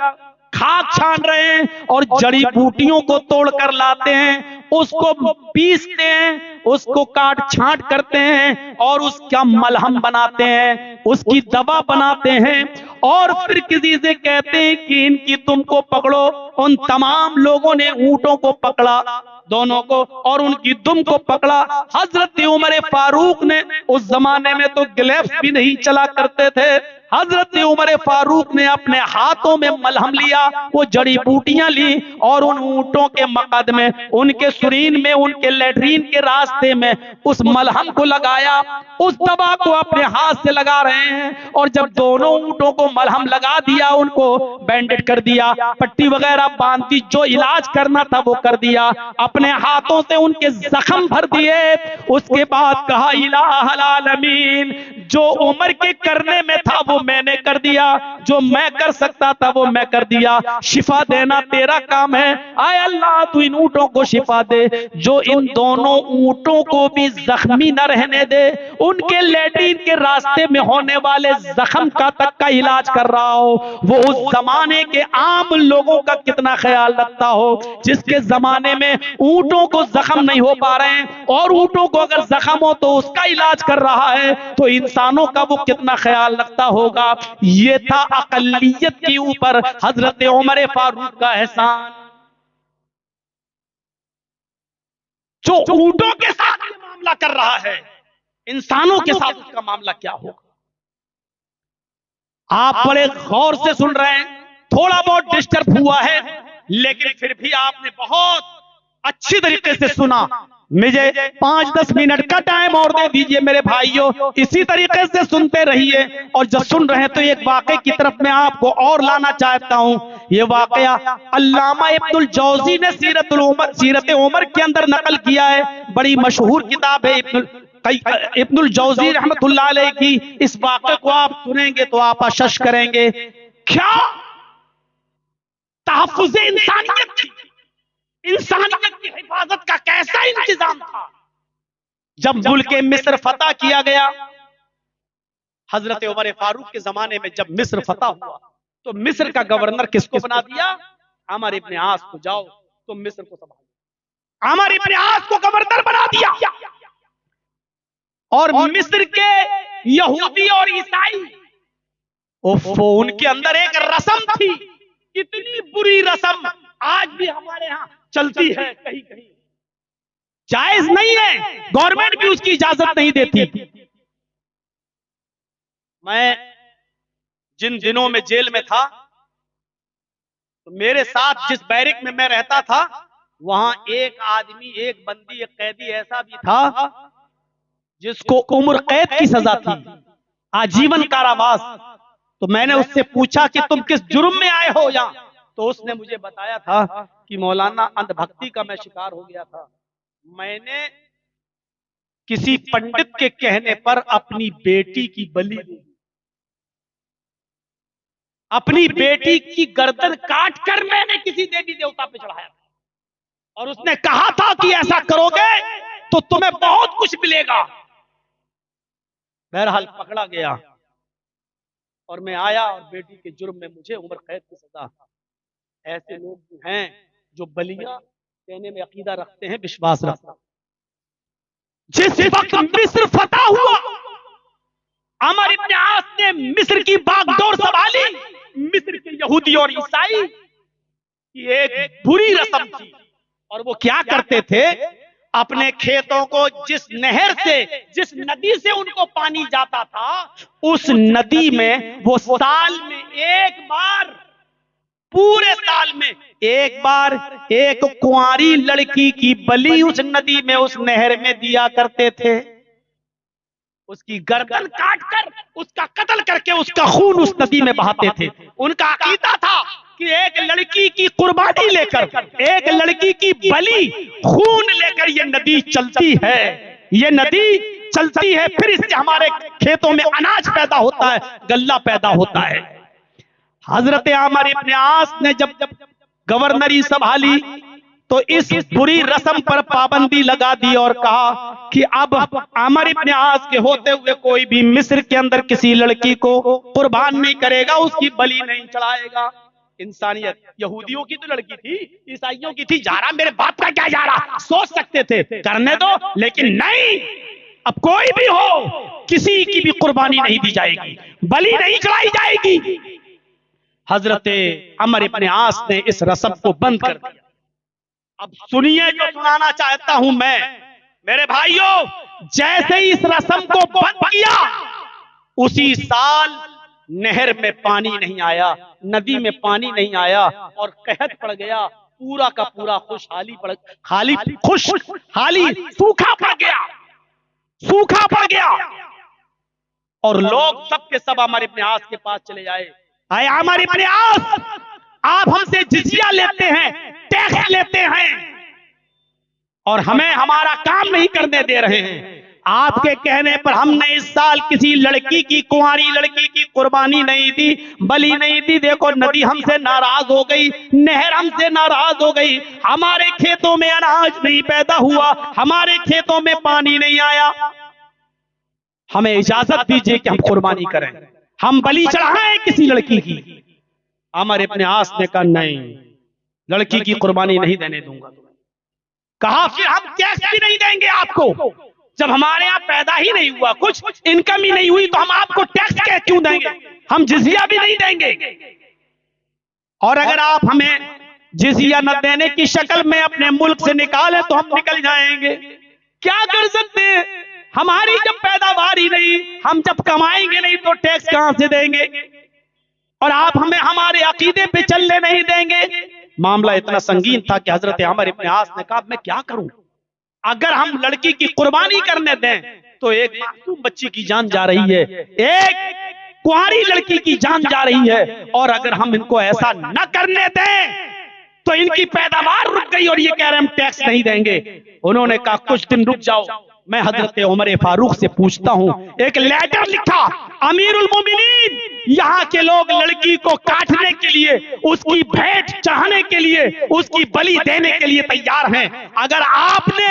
खाक छान रहे हैं और जड़ी बूटियों को तोड़कर लाते हैं, उसको पीसते हैं, उसको काट छांट करते हैं और उसका मलहम बनाते हैं, उसकी दवा बनाते हैं और फिर किसी से कहते हैं कि इनकी तुमको पकड़ो। उन तमाम लोगों ने ऊंटों को पकड़ा, दोनों को, और उनकी दुम को पकड़ा। हजरत उमर फारूक ने, उस जमाने में तो ग्लव्स भी नहीं चला करते थे, हजरत उमर फारूक ने अपने हाथों में मलहम लिया, वो जड़ी बूटियां ली और उन ऊंटों के मकद में, उनके सुरीन में, उनके लेटरीन के रास्ते में उस मलहम को लगाया, उस दवा को अपने हाथ से लगा रहे हैं। और जब दोनों ऊंटों को मलहम लगा दिया, उनको बैंडेड कर दिया, पट्टी वगैरह बांध दी, जो इलाज करना था वो कर दिया, अपने हाथों से उनके जख्म भर दिए। उसके बाद कहा इलाहल आलमीन, जो उमर के करने में था वो मैंने कर दिया, जो मैं कर सकता था वो मैं कर दिया, शिफा देना तेरा काम है। आए अल्लाह तू इन ऊंटों को शिफा दे, जो इन दोनों ऊंटों को भी जख्मी न रहने दे, उनके लेटरिन के रास्ते में होने वाले जख्म का तक का इलाज कर रहा हो। वो उस जमाने के आम लोगों का कितना ख्याल रखता हो, जिसके जमाने में ऊंटों को जख्म नहीं हो पा रहे हैं, और ऊंटों को अगर जख्म हो तो उसका इलाज कर रहा है, तो इंसानों का वो कितना ख्याल रखता होगा। ये था अकलियत के ऊपर हजरत उमर फारूक का एहसान। जो ऊंटों के साथ ये मामला कर रहा है, इंसानों के साथ उसका मामला क्या होगा। आप बड़े गौर से सुन रहे हैं, थोड़ा बहुत डिस्टर्ब हुआ है, लेकिन फिर भी आपने बहुत अच्छी तरीके से सुना। मुझे 5-10 मिनट का टाइम और दे दीजिए मेरे भाइयों, इसी तरीके से सुनते रहिए। और जब सुन रहे हैं तो एक वाक़े की तरफ मैं आपको और लाना चाहता हूं। ये वाक़या अल्लामा इब्नुल जौज़ी ने सीरत उमर के अंदर नकल किया है, बड़ी मशहूर किताब है इब्नुल जौज़ी रहमतुल्लाह अलैह की। इस वाक़े को आप सुनेंगे तो आप अशश करेंगे, क्या तहफ़्फ़ुज़े इंसानियत थी, इंसानियत की हिफाजत का कैसा इंतजाम था। जब मुल्क मिस्र फतह किया गया, हजरत उमर फारूक के जमाने में जब मिस्र फतह हुआ, तो मिस्र का गवर्नर किसको बना दिया? अमर इब्न आस को, जाओ तुम मिस्र को संभालो। अमर इब्न आस को गवर्नर बना दिया। और मिस्र के यहूदी और ईसाई, उनके अंदर एक रस्म थी, कितनी बुरी रस्म आज भी हमारे यहां चलती है, कहीं कहीं जायज नहीं है, गवर्नमेंट भी उसकी इजाजत नहीं देती। मैं जिन दिनों में जेल में था, तो मेरे साथ जिस बैरिक में मैं रहता था, वहां एक आदमी, एक बंदी, एक कैदी ऐसा भी था जिसको उम्र कैद की सजा थी, आजीवन कारावास। तो मैंने उससे पूछा कि तुम किस जुर्म में आए हो यहाँ? तो उसने मुझे बताया था कि मौलाना अंधभक्ति का मैं शिकार हो गया था, मैंने किसी पंडित के कहने पर अपनी बेटी की बलि दी, अपनी बेटी की गर्दन काट कर मैंने किसी देवी देवता पे चढ़ाया था, और उसने कहा था कि ऐसा करोगे तो तुम्हें बहुत कुछ मिलेगा। बहरहाल पकड़ा गया और मैं आया, और बेटी के जुर्म में मुझे उम्र कैद की सजा। ऐसे लोग भी हैं जो बलिया देने में अकीदा रखते हैं, विश्वास रखते हैं। जिस वक्त मिस्र फतह हुआ, अमर इब्न आस ने मिस्र की बागडोर संभाली। मिस्र के यहूदी और ईसाई की एक बुरी रस्म थी, और वो क्या करते थे, अपने खेतों को जिस नहर से, जिस नदी से उनको पानी जाता था, उस नदी में वो साल में एक बार, पूरे साल में एक बार एक कुंवारी लड़की की बलि उस नदी में, उस नहर में दिया करते थे। उसकी गर्दन काटकर उसका कत्ल करके उसका खून उस नदी में बहाते थे। उनका अकीदा था कि एक लड़की की कुर्बानी लेकर, एक लड़की की बलि, खून लेकर ये नदी चलती है, ये नदी चलती है, फिर इससे हमारे खेतों में अनाज पैदा होता है, गल्ला पैदा होता है। हजरत आमर इब्न आस ने जब गवर्नरी संभाली तो इस बुरी रस्म पर पाबंदी लगा दी और कहा कि अब आमर इब्न आस के होते हुए कोई भी मिस्र के अंदर किसी लड़की को कुर्बान नहीं करेगा, उसकी बलि नहीं चढ़ाएगा। इंसानियत, यहूदियों की तो लड़की थी, ईसाइयों की थी, जा रहा मेरे बाप का क्या जा रहा, सोच सकते थे करने दो, लेकिन नहीं, अब कोई भी हो किसी की भी कुर्बानी नहीं दी जाएगी, बलि नहीं चढ़ाई जाएगी। हजरत अमर इब्न आस ने इस रस्म को बंद कर दिया। अब सुनिए जो सुनाना चाहता हूं मैं, मेरे भाइयों, जैसे ही इस रस्म को बंद किया, उसी साल नहर में पानी नहीं आया, नदी में पानी नहीं आया, और कहत पड़ गया, पूरा का पूरा खुशहाली पड़, खुशहाली सूखा पड़ गया, सूखा पड़ गया। और लोग सब के सब अमर इब्न आस के पास चले जाए, आए अमर इब्न आस, आप हमसे जिजिया लेते हैं, टैक्स लेते हैं, और हमें हमारा काम नहीं करने दे रहे हैं। आपके कहने पर हमने इस साल किसी लड़की की, कुंवारी लड़की की कुर्बानी नहीं दी, बलि नहीं दी। देखो नदी हमसे नाराज हो गई, नहर हमसे नाराज हो गई, हमारे खेतों में अनाज नहीं पैदा हुआ, हमारे खेतों में पानी नहीं आया, हमें इजाजत दीजिए कि हम कुर्बानी करें, हम बलि चढ़ाएं किसी लड़की की। अमर इब्न आस ने कहा नहीं, लड़की की कुर्बानी नहीं देने दूंगा। कहा फिर हम टैक्स भी नहीं देंगे आपको, जब हमारे यहाँ पैदा ही नहीं हुआ, कुछ इनकम ही नहीं हुई, तो हम आपको टैक्स क्यों देंगे, हम जिजिया भी नहीं देंगे। और अगर आप हमें जिजिया न देने की शक्ल में अपने मुल्क से निकाले तो हम निकल जाएंगे। क्या कर सकते हैं, हमारी जब पैदावार ही नहीं, हम जब कमाएंगे नहीं तो टैक्स कहां से देंगे, और आप हमें हमारे अकीदे पे चलने नहीं देंगे। मामला इतना संगीन था कि हजरत अमर इब्न आस ने कहा मैं क्या करूं, अगर हम लड़की की कुर्बानी करने दें तो एक मासूम बच्ची की जान जा रही है, एक कुंवारी लड़की की जान जा रही है, और अगर हम इनको ऐसा न करने दें तो इनकी पैदावार रुक गई, और ये कह रहे हम टैक्स नहीं देंगे। उन्होंने कहा कुछ दिन रुक जाओ, मैं हजरत उमर फारूक से पूछता हूं। एक लेटर लिखा, अमीरुल मोमिनीन, यहाँ के लोग लड़की को काटने के लिए, उसकी भेंट चढ़ाने के लिए, उसकी बलि देने के लिए तैयार हैं। अगर आपने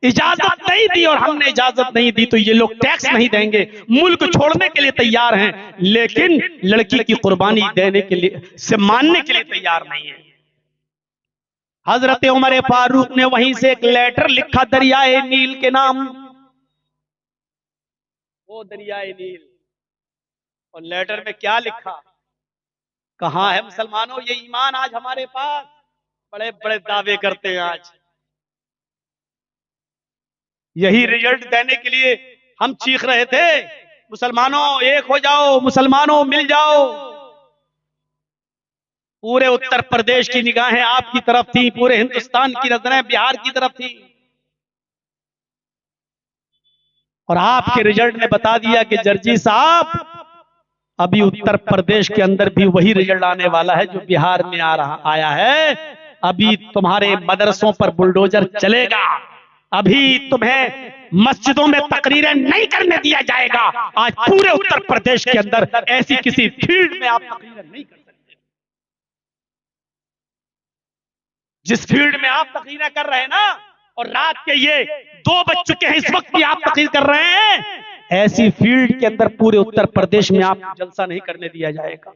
इजाजत नहीं दी और हमने इजाजत नहीं दी तो ये लोग टैक्स नहीं देंगे, मुल्क छोड़ने के लिए तैयार हैं, लेकिन लड़की की कुर्बानी देने के लिए से मानने के लिए तैयार नहीं है। हजरत उमर फारूक ने वहीं से एक लेटर लिखा दरियाए नील के नाम, वो दरियाए नील, और लेटर में क्या लिखा, कहां है मुसलमानों ये ईमान आज हमारे पास, बड़े बड़े दावे करते हैं आज, यही रिजल्ट देने के लिए हम चीख रहे थे, मुसलमानों एक हो जाओ, मुसलमानों मिल जाओ। पूरे उत्तर प्रदेश की निगाहें आपकी तरफ थी, पूरे हिंदुस्तान की नजरें बिहार की तरफ थी, और आपके रिजल्ट ने बता दिया कि जर्जी साहब अभी उत्तर प्रदेश के अंदर भी वही रिजल्ट आने वाला है जो बिहार में आया है। अभी तुम्हारे मदरसों पर बुलडोजर चलेगा, अभी तुम्हें मस्जिदों में तकरीरें नहीं करने दिया जाएगा। आज पूरे उत्तर प्रदेश के अंदर ऐसी किसी फील्ड में आप तकरीरें नहीं कर सकते, जिस फील्ड में आप तकरीरें कर रहे हैं ना, और रात के ये 2 बज चुके हैं, इस वक्त भी आप तकरीर कर रहे हैं, ऐसी फील्ड के अंदर पूरे उत्तर प्रदेश में आप जलसा नहीं करने दिया जाएगा।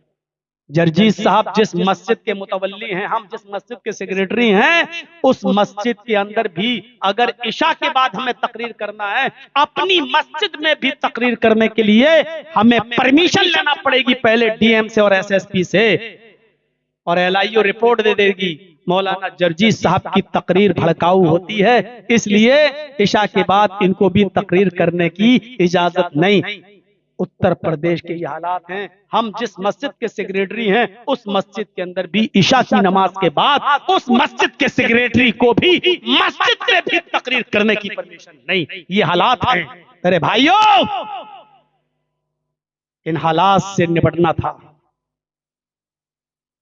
जर्जीस साहब जिस मस्जिद के मुतवल्ली हैं, हम जिस मस्जिद के सेक्रेटरी हैं, उस मस्जिद के अंदर भी अगर इशा के बाद हमें तकरीर करना है, अपनी मस्जिद में भी तकरीर करने के लिए हमें परमिशन लेना पड़ेगी पहले डीएम से और एसएसपी से, और एलआईओ रिपोर्ट दे देगी मौलाना जर्जीस साहब की तकरीर भड़काऊ होती है, इसलिए इशा के बाद इनको भी तकरीर करने की इजाजत नहीं। उत्तर प्रदेश के ये हालात हैं। हम जिस मस्जिद के सेक्रेटरी हैं, उस मस्जिद के अंदर भी इशा की नमाज के बाद उस मस्जिद के सेक्रेटरी को भी मस्जिद में भी तकरीर करने की परमिशन नहीं। ये हालात हैं। अरे भाइयों, इन हालात से निपटना था,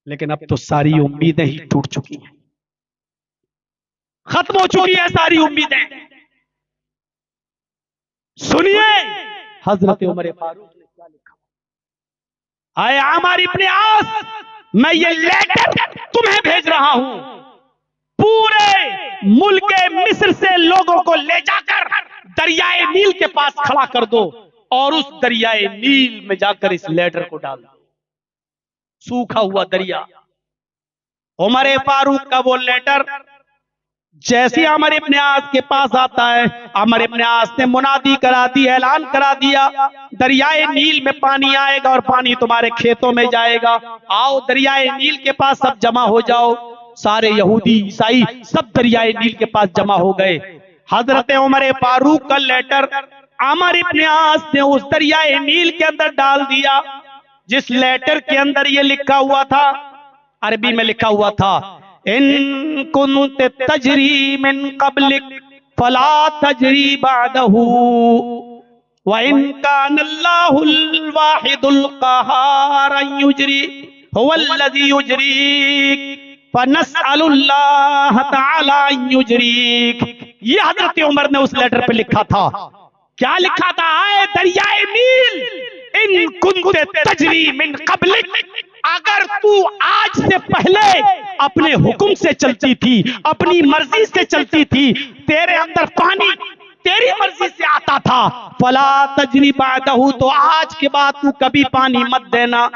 लेकिन अब तो सारी उम्मीदें ही टूट चुकी हैं, खत्म हो चुकी है सारी उम्मीदें। सुनिए हजरत उमर फारूक ने क्या लिखा। आए हमारी इब्ने आस, मैं ये लेटर तुम्हें भेज रहा हूं, पूरे मुल्क मिस्र से लोगों को ले जाकर दरियाए नील के पास खड़ा कर दो और उस दरियाए नील में जाकर इस लेटर को डाल दो। सूखा हुआ दरिया। उमर फारूक का वो लेटर जैसे उमर इब्ने आस के पास आता है, उमर इब्ने आस ने मुनादी करा दी, ऐलान करा दिया, दरियाए नील में पानी आएगा और पानी तुम्हारे खेतों में जाएगा। आओ दरियाए नील के पास सब जमा हो जाओ। सारे यहूदी ईसाई सब दरियाए नील के पास जमा हो गए। हजरत उमर फारूक का लेटर उमर इब्ने आस ने उस दरियाए नील के अंदर डाल दिया, जिस लेटर के अंदर ये लिखा हुआ था, अरबी में लिखा हुआ था, इन कुन्त तजरी मिन क़ब्लिक फला तजरी बादहू व इन कानल्लाहुल वाहिदुल क़हार युजरी हुवल्लज़ी युजरीक फनस्अलुल्लाह तआला युजरीक। ये हजरत उमर ने उस लेटर पे लिखा था। क्या लिखा था? आए दरियाए नील, इन कुन्त तजरी मिन क़ब्लिक, अगर तू आज से पहले अपने हुक्म से चलती थी, अपनी मर्जी से चलती थी, तेरे अंदर पानी तेरी मर्जी से आता था, फला तजरी बादहू, तो आज के बाद तू कभी पानी मत देना।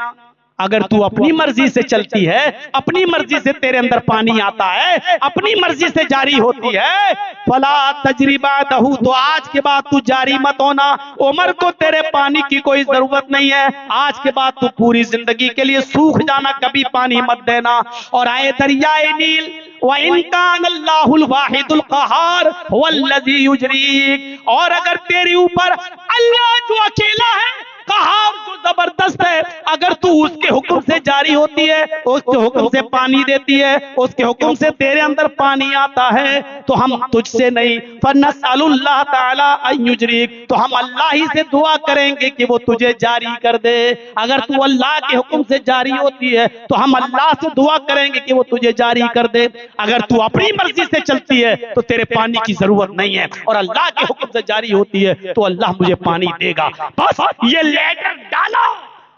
अगर तू अपनी मर्जी से चलती है, अपनी मर्जी से तेरे अंदर पानी आता है, अपनी मर्जी से जारी होती है, फला तजरी बादहू, तो आज के बाद तू जारी मत होना। उमर को तेरे पानी की कोई जरूरत नहीं है, आज के बाद तू पूरी जिंदगी के लिए सूख जाना, कभी पानी मत देना। और आए दरियाए नील, व इन कानल्लाहुल वाहिदुल क़हार हुवल्लज़ी युजरीक, और अगर तेरे ऊपर अल्लाह जो अकेला है, कहार जो जबरदस्त है, अगर तू उसके हुक्म से जारी होती है, उसके हुक्म से पानी देती है, उसके हुक्म से तेरे अंदर पानी आता है, तो हम तुझसे नहीं, फनस्अलुल्लाह तआला अन युजरीक, तो हम अल्लाह ही से दुआ करेंगे कि वो तुझे जारी कर दे। अगर तू अल्लाह के हुक्म से जारी होती है तो हम अल्लाह से दुआ करेंगे कि वो तुझे जारी कर दे। अगर तू अपनी मर्जी से चलती है तो तेरे पानी की जरूरत नहीं है, और अल्लाह के हुक्म से जारी होती है तो अल्लाह मुझे पानी देगा। बस ये लेटर डाला,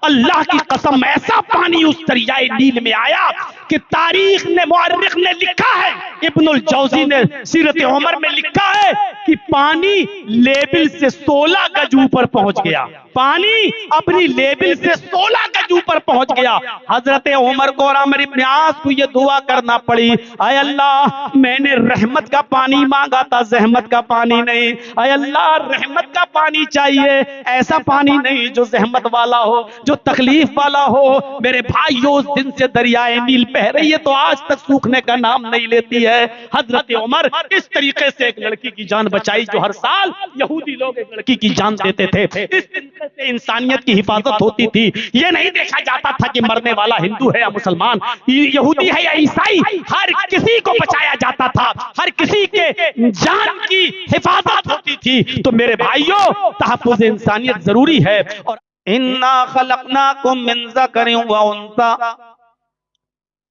अल्लाह की कसम ऐसा पानी उस दरियाए नील में आया कि तारीख ने, मुअर्रिख ने लिखा है, इब्नुल जौजी ने सीरत उमर में लिखा है कि पानी लेवल से 16 गज ऊपर पहुंच गया। पानी अपनी लेवल से 16 गज ऊपर पहुंच गया। हजरत उमर को और उमर इब्ने आस को ये दुआ करना पड़ी, आय अल्लाह, मैंने रहमत का पानी मांगा था, जहमत का पानी नहीं। आय अल्लाह, रहमत का पानी चाहिए, ऐसा पानी नहीं जो जहमत वाला हो, जो तकलीफ वाला हो। मेरे भाइयों, उस दिन से दरियाए नील बह रही है तो आज तक सूखने का नाम नहीं लेती है। हजरत उमर इस तरीके से एक लड़की की जान बचाई, जो हर साल यहूदी लोग एक लड़की की जान देते थे। इस तरीके से इंसानियत की हिफाजत होती थी। ये नहीं देखा जाता था कि मरने वाला हिंदू है या मुसलमान, यहूदी है या ईसाई, हर किसी को बचाया जाता था, हर किसी के जान की हिफाजत होती थी। तो मेरे भाइयों, तहफ्फुज़ इंसानियत जरूरी है। और इन्ना खलक़नाकुम मिन ज़करिन व उन्सा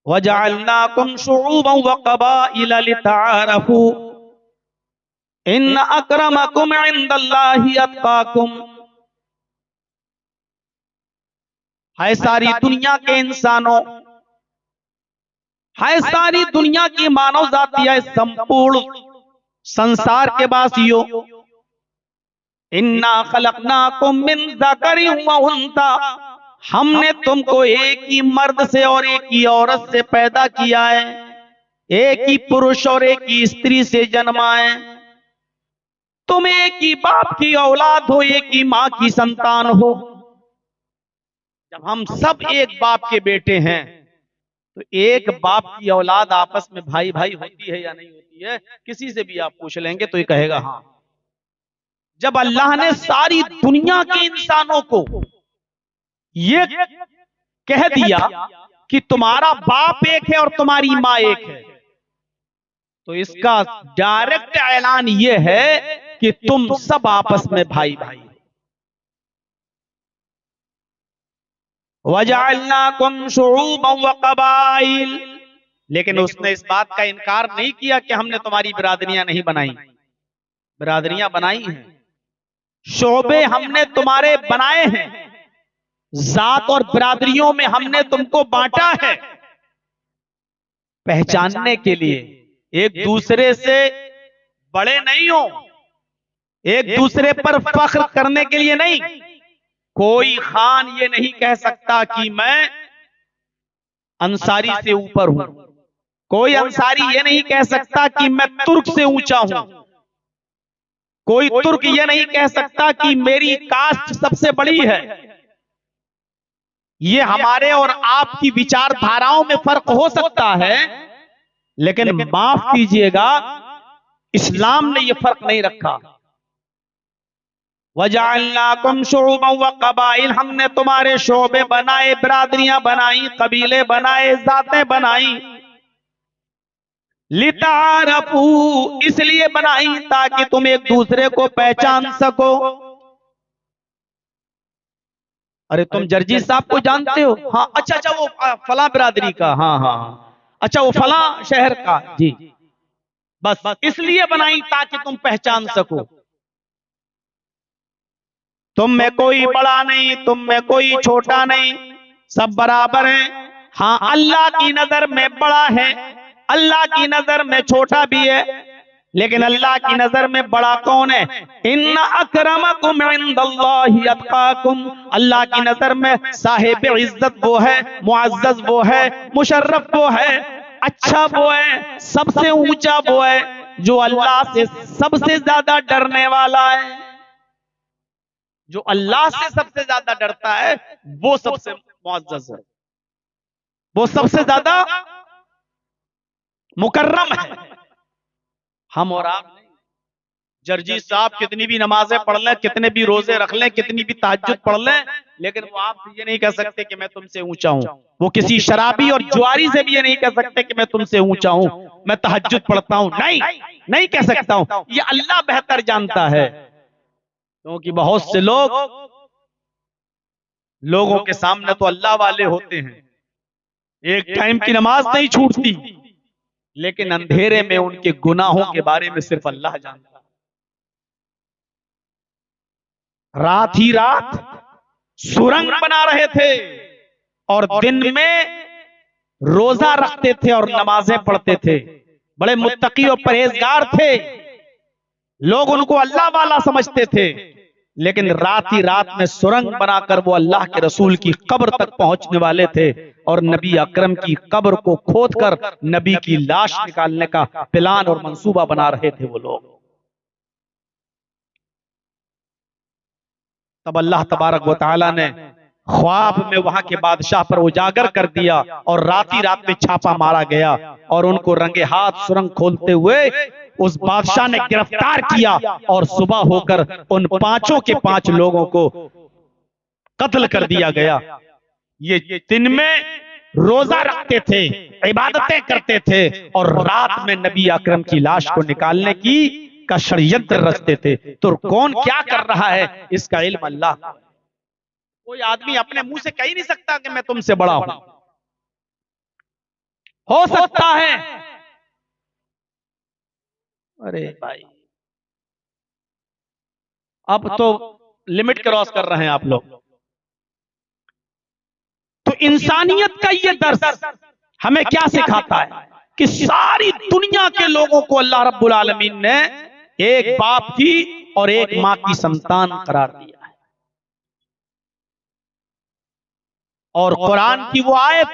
व जअलनाकुम शुऊबन व क़बाइला लितआरफू इन्न अक्रमकुम इंदल्लाहि अत्क़ाकुम। है सारी दुनिया के इंसानों, है सारी दुनिया की मानव जाति, है संपूर्ण संसार के वासियों, इन्ना खलक़नाकुम मिन ज़करिन व उन्सा, हमने तुमको एक ही मर्द से और एक ही औरत से पैदा किया है, एक ही पुरुष और एक ही स्त्री से जन्माए। तुम एक ही बाप की औलाद हो, एक ही मां की संतान हो। जब हम सब एक बाप के बेटे हैं तो एक बाप की औलाद आपस में भाई भाई होती है या नहीं होती है? किसी से भी आप पूछ लेंगे तो ये कहेगा हाँ। जब अल्लाह ने सारी दुनिया के इंसानों को ये कह दिया कि तुम्हारा बाप एक है और तुम्हारी मां एक है, तो इसका डायरेक्ट ऐलान ये है कि तुम सब आपस में भाई भाई। वजअलनाकुम शुऊबन व कबाइल, लेकिन उसने इस बात का इनकार नहीं किया कि हमने तुम्हारी बिरादरियां नहीं बनाई। बिरादरियां बनाई हैं, शोबे हमने तुम्हारे बनाए हैं, जात और बिरादरियों में हमने तुमको बांटा है पहचानने के लिए। एक दूसरे से बड़े नहीं हो, एक दूसरे पर फख्र करने के लिए नहीं। कोई खान ये नहीं कह सकता कि मैं अंसारी से ऊपर हूं, कोई अंसारी ये नहीं कह सकता कि मैं तुर्क से ऊंचा हूं, कोई तुर्क ये नहीं कह सकता कि मेरी कास्ट सबसे बड़ी है। ये हमारे और आपकी विचारधाराओं में फर्क हो सकता है, लेकिन माफ कीजिएगा, इस्लाम ने ये फर्क नहीं रखा। वजअलनाकुम शुऊबन व कबाइल, हमने तुम्हारे शोबे बनाए, बिरादरियां बनाई, कबीले बनाए, जातें बनाई। लितारफू, इसलिए बनाई ताकि तुम एक दूसरे को पहचान सको। अरे तुम जर्जी साहब को जानते हो? हाँ। अच्छा, वो फला बिरादरी का, हाँ हाँ। अच्छा, वो फला शहर का, जी। बस इसलिए बनाई ताकि तुम पहचान सको। तुम में कोई बड़ा नहीं, तुम में कोई छोटा नहीं, सब बराबर हैं। हाँ, अल्लाह की नजर में बड़ा है, अल्लाह की नजर में छोटा भी है, लेकिन अल्लाह की नजर में बड़ा कौन है? इन्ना अकरमकुम इंदल्लाहि अतकाकुम, अल्लाह की नजर में साहिब इज्जत वो है, मुअज्जज वो है, मुशर्रफ वो है, अच्छा वो है, सबसे ऊंचा वो है जो अल्लाह से सबसे ज्यादा डरने वाला है। जो अल्लाह से सबसे ज्यादा डरता है वो सबसे मुअज्जज है, वो सबसे ज्यादा मुकर्रम है। हम और आप नहीं। जर्जी साहब कितनी भी नमाजें पढ़ लें, कितने भी रोजे रख लें, कितनी भी तहज्जुद पढ़ लें, लेकिन वो आपसे ये नहीं कह सकते कि मैं तुमसे ऊंचा हूं। वो किसी शराबी और जुआरी से भी ये नहीं कह सकते कि मैं तुमसे ऊंचा हूं, मैं तहज्जुद पढ़ता हूं। नहीं, नहीं कह सकता हूं। ये अल्लाह बेहतर जानता है, क्योंकि बहुत से लोगों के सामने तो अल्लाह वाले होते हैं, एक टाइम की नमाज नहीं छूटती, लेकिन अंधेरे में उनके गुनाहों के बारे में सिर्फ अल्लाह जानता है। रात ही रात सुरंग बना रहे थे और दिन में रोजा रखते थे और नमाजें पढ़ते थे। बड़े मुत्तकी और परहेजगार थे, लोग उनको अल्लाह वाला समझते थे, लेकिन रात ही रात में सुरंग बनाकर वो अल्लाह के रसूल की कब्र तक पहुंचने वाले थे और नबी अकरम की कब्र को खोदकर नबी की लाश निकालने का प्लान और मंसूबा बना रहे थे वो लोग। तब अल्लाह तबारक व तआला ने ख्वाब में वहां के बादशाह पर उजागर कर दिया और रात ही रात में छापा मारा गया और उनको रंगे हाथ सुरंग खोलते हुए उस बादशाह ने गिरफ्तार किया और सुबह होकर उन पांचों के 5 लोगों को कत्ल कर दिया गया। ये दिन में रोजा रखते थे, इबादतें करते थे और रात में नबी अकरम की लाश को निकालने का षड्यंत्र रचते थे। तो कौन क्या कर रहा है इसका इल्म अल्लाह का। कोई आदमी अपने मुंह से कह ही नहीं सकता कि मैं तुमसे बड़ा हूं। हो सकता है, अरे भाई अब तो लिमिट क्रॉस कर रहे हैं आप लोग। तो इंसानियत का ये दर्स हमें क्या सिखाता है कि सारी दुनिया के लोगों को अल्लाह रब्बुल आलमीन ने एक बाप की और एक मां की संतान करार दिया है। और कुरान की वो आयत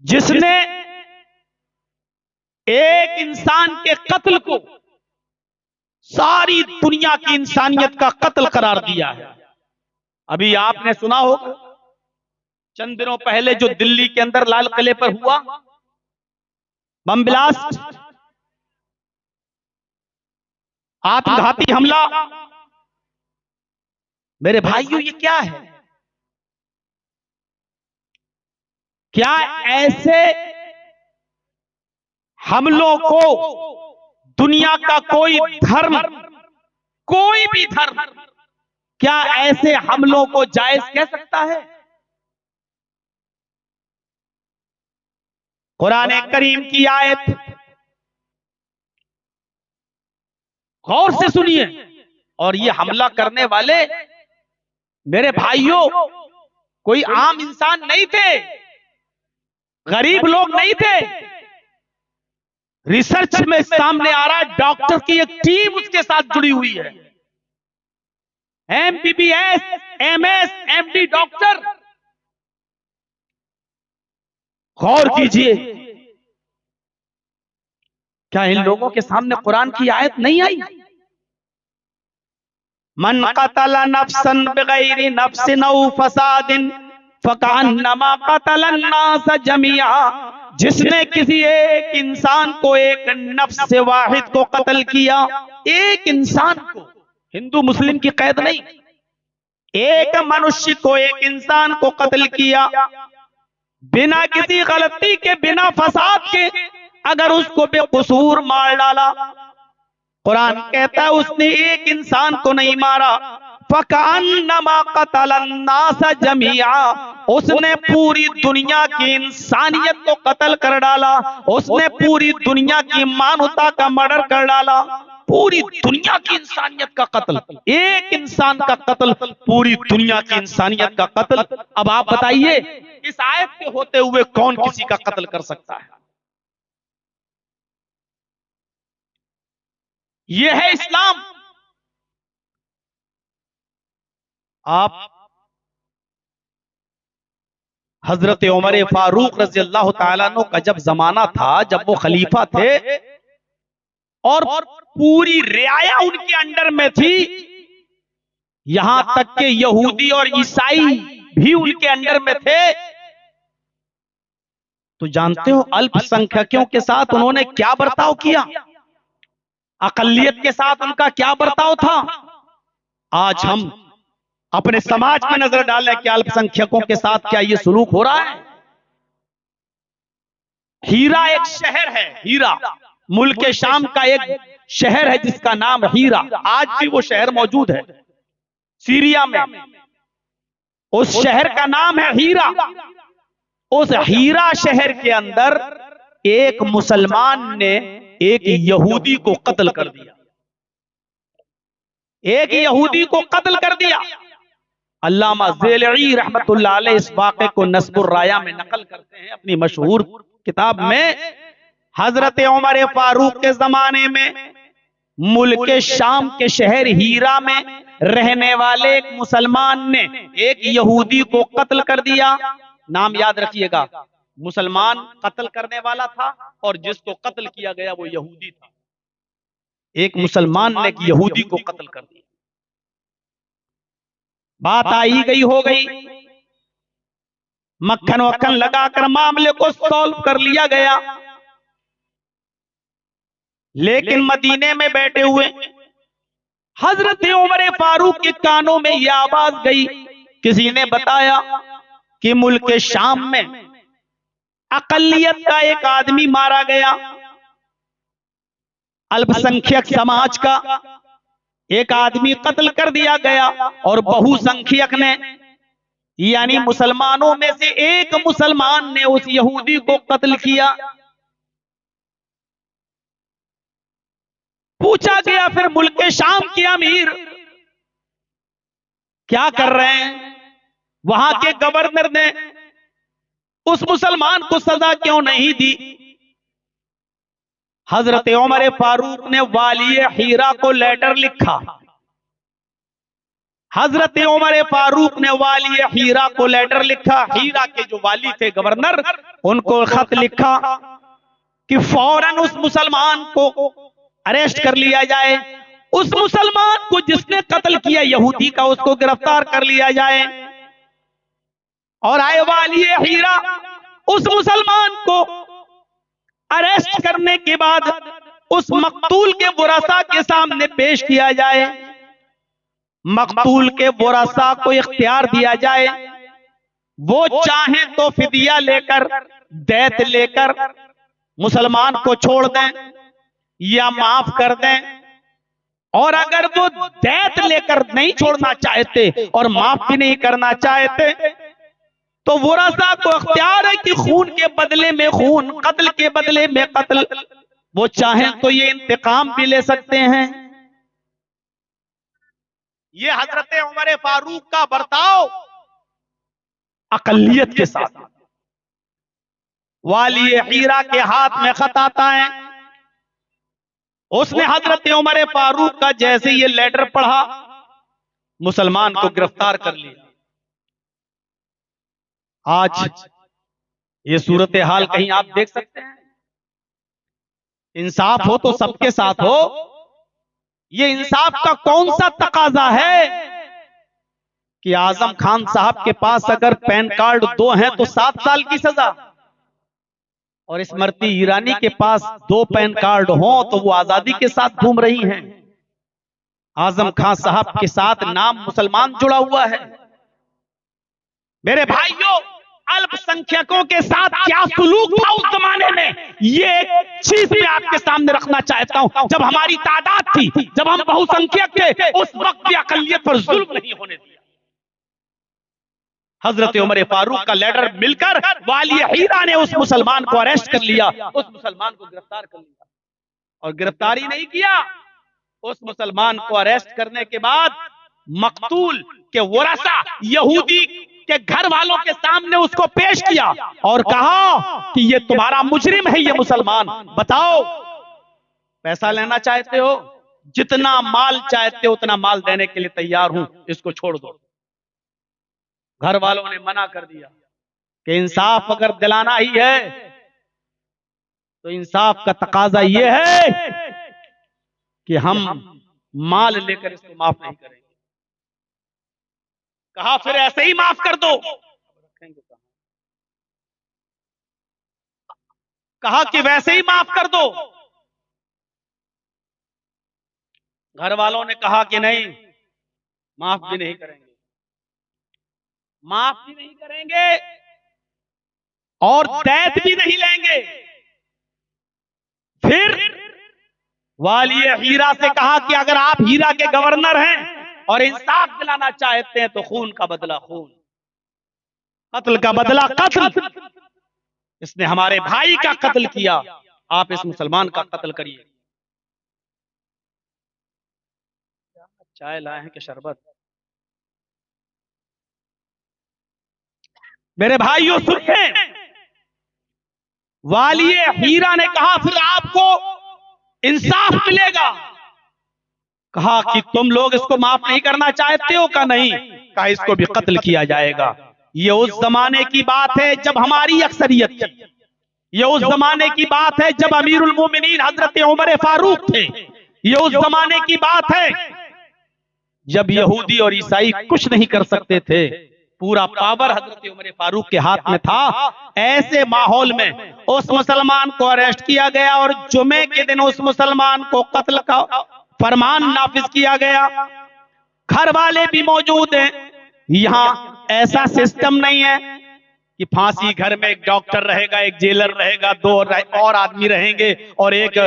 जिसने एक इंसान के कत्ल को सारी दुनिया की इंसानियत का कत्ल करार दिया है। अभी आपने सुना होगा चंद दिनों पहले जो दिल्ली के अंदर लाल किले पर हुआ बम ब्लास्ट, आत्मघाती हमला। मेरे भाइयों, ये क्या है? क्या ऐसे हमलों को दुनिया का कोई धर्म, कोई भी धर्म, क्या ऐसे हमलों को जायज कह सकता है? कुरान करीम की आयत गौर से सुनिए। और ये हमला करने वाले मेरे भाइयों कोई आम इंसान नहीं थे, गरीब लोग नहीं थे। रिसर्च में सामने आ रहा है डॉक्टर की एक टीम उसके साथ जुड़ी हुई है, एमबीबीएस, एमएस, एमडी डॉक्टर। गौर कीजिए, क्या इन लोगों के सामने कुरान की आयत नहीं आई? मन कतला नफ्सन बिगैरि नफ्सिन औ फसादिन फकअन्नमा कतला अन्नास जमीआ। जिसने किसी एक इंसान को, एक नफ्स से वाहिद को कत्ल किया, एक इंसान को, हिंदू मुस्लिम की कैद नहीं, एक मनुष्य को, एक इंसान को कत्ल किया बिना किसी गलती के, बिना फसाद के, अगर उसको बेकसूर मार डाला, कुरान कहता है उसने एक इंसान को नहीं मारा, फकअन्नमा कतला अन्नास जमीआ, उसने पूरी दुनिया की इंसानियत को कत्ल कर डाला, उसने पूरी दुनिया की मानवता का मर्डर कर डाला, पूरी दुनिया की इंसानियत का कत्ल, एक इंसान का कत्ल, पूरी दुनिया की इंसानियत का कत्ल। अब आप बताइए इस आयत के होते हुए कौन किसी का कत्ल कर सकता है? यह है इस्लाम। आप हजरत उमर फारूक रजी अल्लाह तआला अन्हु का जब जमाना था, जब वो खलीफा थे और पूरी रियाया उनके अंडर में थी, यहां तक के यहूदी और ईसाई भी उनके अंडर में थे, तो जानते हो अल्पसंख्यकों के साथ उन्होंने क्या बर्ताव किया? अकलियत के साथ उनका क्या बर्ताव था? आज हम अपने समाज में नजर डालें कि अल्पसंख्यकों के साथ क्या ये सुलूक हो रहा है? हीरा एक शहर है, हीरा मुल्क शाम का एक शहर है जिसका नाम हीरा, आज भी वो शहर मौजूद है सीरिया में, उस शहर का नाम है हीरा। उस हीरा शहर के अंदर एक मुसलमान ने एक यहूदी को कत्ल कर दिया, एक यहूदी को कत्ल कर दिया। अल्लामा ज़ेलई रहमतुल्लाह अलैह इस वाक़े को नस्बुर राया में नकल करते हैं अपनी मशहूर किताब में। हजरत उमर फारूक के जमाने में मुल्क शाम के शहर हीरा में रहने वाले एक मुसलमान ने एक यहूदी को कत्ल कर दिया। नाम याद रखिएगा, मुसलमान कत्ल करने वाला था और जिसको कत्ल किया गया वो यहूदी था। एक मुसलमान ने एक यहूदी को कत्ल कर दिया। बात आई गई हो गई, मक्खन वक्खन लगाकर मामले को सॉल्व कर लिया गया। लेकिन मदीने में बैठे हुए हजरत उमर फारूक के कानों में यह आवाज गई, किसी ने बताया कि मुल्क शाम में अकलियत का एक आदमी मारा गया, अल्पसंख्यक समाज का एक आदमी कत्ल कर दिया गया और बहुसंख्यक ने, यानी मुसलमानों में से एक मुसलमान ने उस यहूदी को कत्ल किया। पूछा गया फिर मुल्क शाम के अमीर क्या कर रहे हैं? वहां के गवर्नर ने उस मुसलमान को सजा क्यों नहीं दी? हजरत उमर फारूक ने वाली हीरा को लेटर लिखा, हजरत उमर फारूक ने वाली हीरा को लेटर लिखा। हीरा के जो वाली थे गवर्नर, उनको खत लिखा कि फौरन उस मुसलमान को अरेस्ट कर लिया जाए, उस मुसलमान को जिसने कत्ल किया यहूदी का, उसको गिरफ्तार कर लिया जाए। और आए वाली हीरा उस मुसलमान को अरेस्ट करने के बाद उस मकतूल के बुरासा के सामने पेश किया जाए। मकतूल के बुरासा को इख्तियार दिया जाए, वो चाहे तो फिदिया लेकर, दैत लेकर मुसलमान को छोड़ दें या माफ कर दें। और अगर वो दैत लेकर नहीं छोड़ना चाहते और माफ भी नहीं करना चाहते, तो बुरासा को इख्तियार है कि खून के बदले में खून, कत्ल के बदले में कत्ल, वो चाहें तो ये इंतकाम भी ले सकते हैं। ये हजरत उमर फारूक का बर्ताव अकलियत के साथ। वाली हीरा के हाथ में खत आता है, उसने हजरत उमर फारूक का जैसे ये लेटर पढ़ा, मुसलमान को गिरफ्तार कर लिया। आज ये सूरत हाल कहीं आप देख सकते हैं? इंसाफ हो तो सबके साथ हो। ये इंसाफ का कौन सा तकाजा है कि आजम खान साहब के पास अगर पैन कार्ड 2 हैं तो 7 साल की सजा, और स्मृति ईरानी के पास 2 पैन कार्ड हों तो वो आजादी के साथ घूम रही हैं। आजम खान साहब के साथ नाम मुसलमान जुड़ा हुआ है। मेरे भाइयों, अल्पसंख्यकों के साथ क्या सुलूक था उस जमाने में, ये एक चीज मैं आपके सामने रखना चाहता हूं। जब हमारी तादाद थी, जब हम बहुसंख्यक थे, उस वक्त भी अकलियत पर जुल्म नहीं होने दिया। हजरत उमर फारूक का लेटर मिलकर वाली हीरा ने उस मुसलमान को अरेस्ट कर लिया, उस मुसलमान को गिरफ्तार कर लिया। और गिरफ्तारी नहीं किया, उस मुसलमान को अरेस्ट करने के बाद मकतूल के वरासा यहूदी के घर वालों के सामने उसको पेश किया और कहा कि ये तुम्हारा मुजरिम है, ये मुसलमान, बताओ पैसा लेना चाहते हो, जितना माल चाहते हो उतना माल देने के लिए तैयार हूं, इसको छोड़ दो। घर वालों ने मना कर दिया कि इंसाफ अगर दिलाना ही है तो इंसाफ का तकाजा ये है कि हम माल लेकर इसको माफ नहीं करेंगे। कहा फिर ऐसे ही माफ कर दो। कहा कि वैसे ही माफ कर दो। घर वालों ने कहा कि नहीं, माफ भी नहीं करेंगे, माफ भी नहीं करेंगे और दैत भी नहीं लेंगे। फिर वाली हीरा से कहा कि अगर आप हीरा के गवर्नर हैं और इंसाफ दिलाना चाहते हैं तो खून का बदला खून, कत्ल का बदला कत्ल। इसने हमारे भाई का कत्ल किया, आप इस मुसलमान का कत्ल करिए। चाय लाए हैं कि शरबत? मेरे भाइयों सुनिए, वाली हीरा ने कहा फिर आपको इंसाफ मिलेगा। कहा कि तुम लोग इसको माफ नहीं करना चाहते हो? का नहीं। कहा इसको भी कत्ल किया जाएगा। ये उस जमाने की बात है जब हमारी अक्सरियत थी, ये उस जमाने की बात है जब अमीरुल मोमिनीन हजरत उमर फारूक थे, ये उस जमाने की बात है जब यहूदी और ईसाई कुछ नहीं कर सकते थे, पूरा पावर हजरत उमर फारूक के हाथ में था। ऐसे माहौल में उस मुसलमान को अरेस्ट किया गया और जुमे के दिन उस मुसलमान को कत्ल का फरमान नाफिज किया गया। घर वाले भी मौजूद हैं। यहां ऐसा सिस्टम नहीं है कि फांसी घर में एक डॉक्टर रहेगा, एक जेलर रहेगा, 2 और आदमी रहेंगे और एक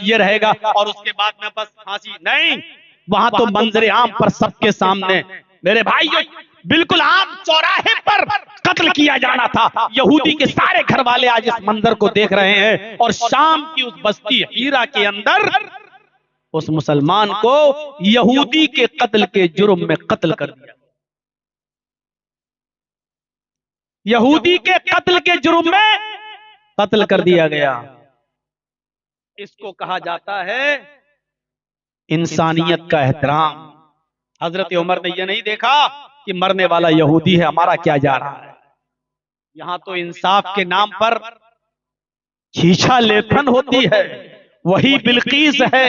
ये रहेगा और उसके बाद में बस फांसी। नहीं, वहां तो मंजरे आम पर सबके सामने मेरे भाइयों बिल्कुल आम चौराहे पर कत्ल किया जाना था। यहूदी के सारे घर वाले आज इस मंजर को देख रहे हैं और शाम की उस बस्ती हीरा के अंदर उस मुसलमान को यहूदी के कत्ल के जुर्म में कत्ल कर दिया। यहूदी के कत्ल के जुर्म में कत्ल कर दिया गया। इसको कहा जाता है इंसानियत का एहतराम। हजरत उमर ने यह नहीं देखा कि मरने वाला यहूदी है, हमारा क्या जा रहा है। यहां तो इंसाफ के नाम पर छीछा लेखन होती है। वही बिल्कीस है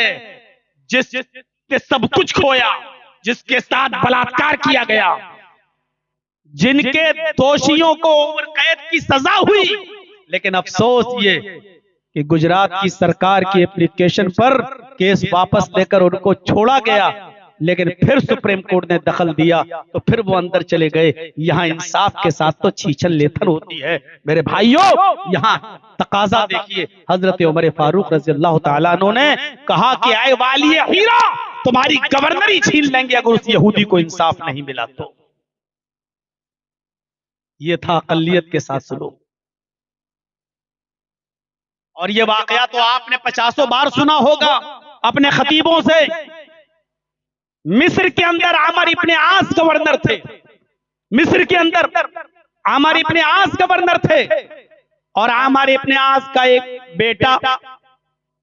जिसने सब कुछ खोया, जिसके साथ बलात्कार किया गया, जिनके दोषियों को उम्र कैद की सजा हुई, लेकिन अफसोस ये कि गुजरात की सरकार की एप्लीकेशन पर केस वापस लेकर उनको छोड़ा गया, लेकिन फिर सुप्रीम कोर्ट ने दखल दिया तो फिर वो अंदर चले गए। यहाँ इंसाफ के साथ तो छीछन लेथन होती है। मेरे भाइयों, यहाँ तकाजा देखिए, हजरत उमर फारूक रज़ी अल्लाह तआला अन्हु ने कहा कि आए वाली हीरा, तुम्हारी गवर्नरी छीन लेंगे अगर उस यहूदी को इंसाफ नहीं मिला तो। ये था अक़लियत के साथ सुलूक। और ये वाकया तो आपने 50 बार सुना होगा अपने खतीबों से। मिस्र के अंदर आमर इब्ने आस गवर्नर थे। मिस्र के अंदर आमर इब्ने आस गवर्नर थे, और आमर इब्ने आस का एक बेटा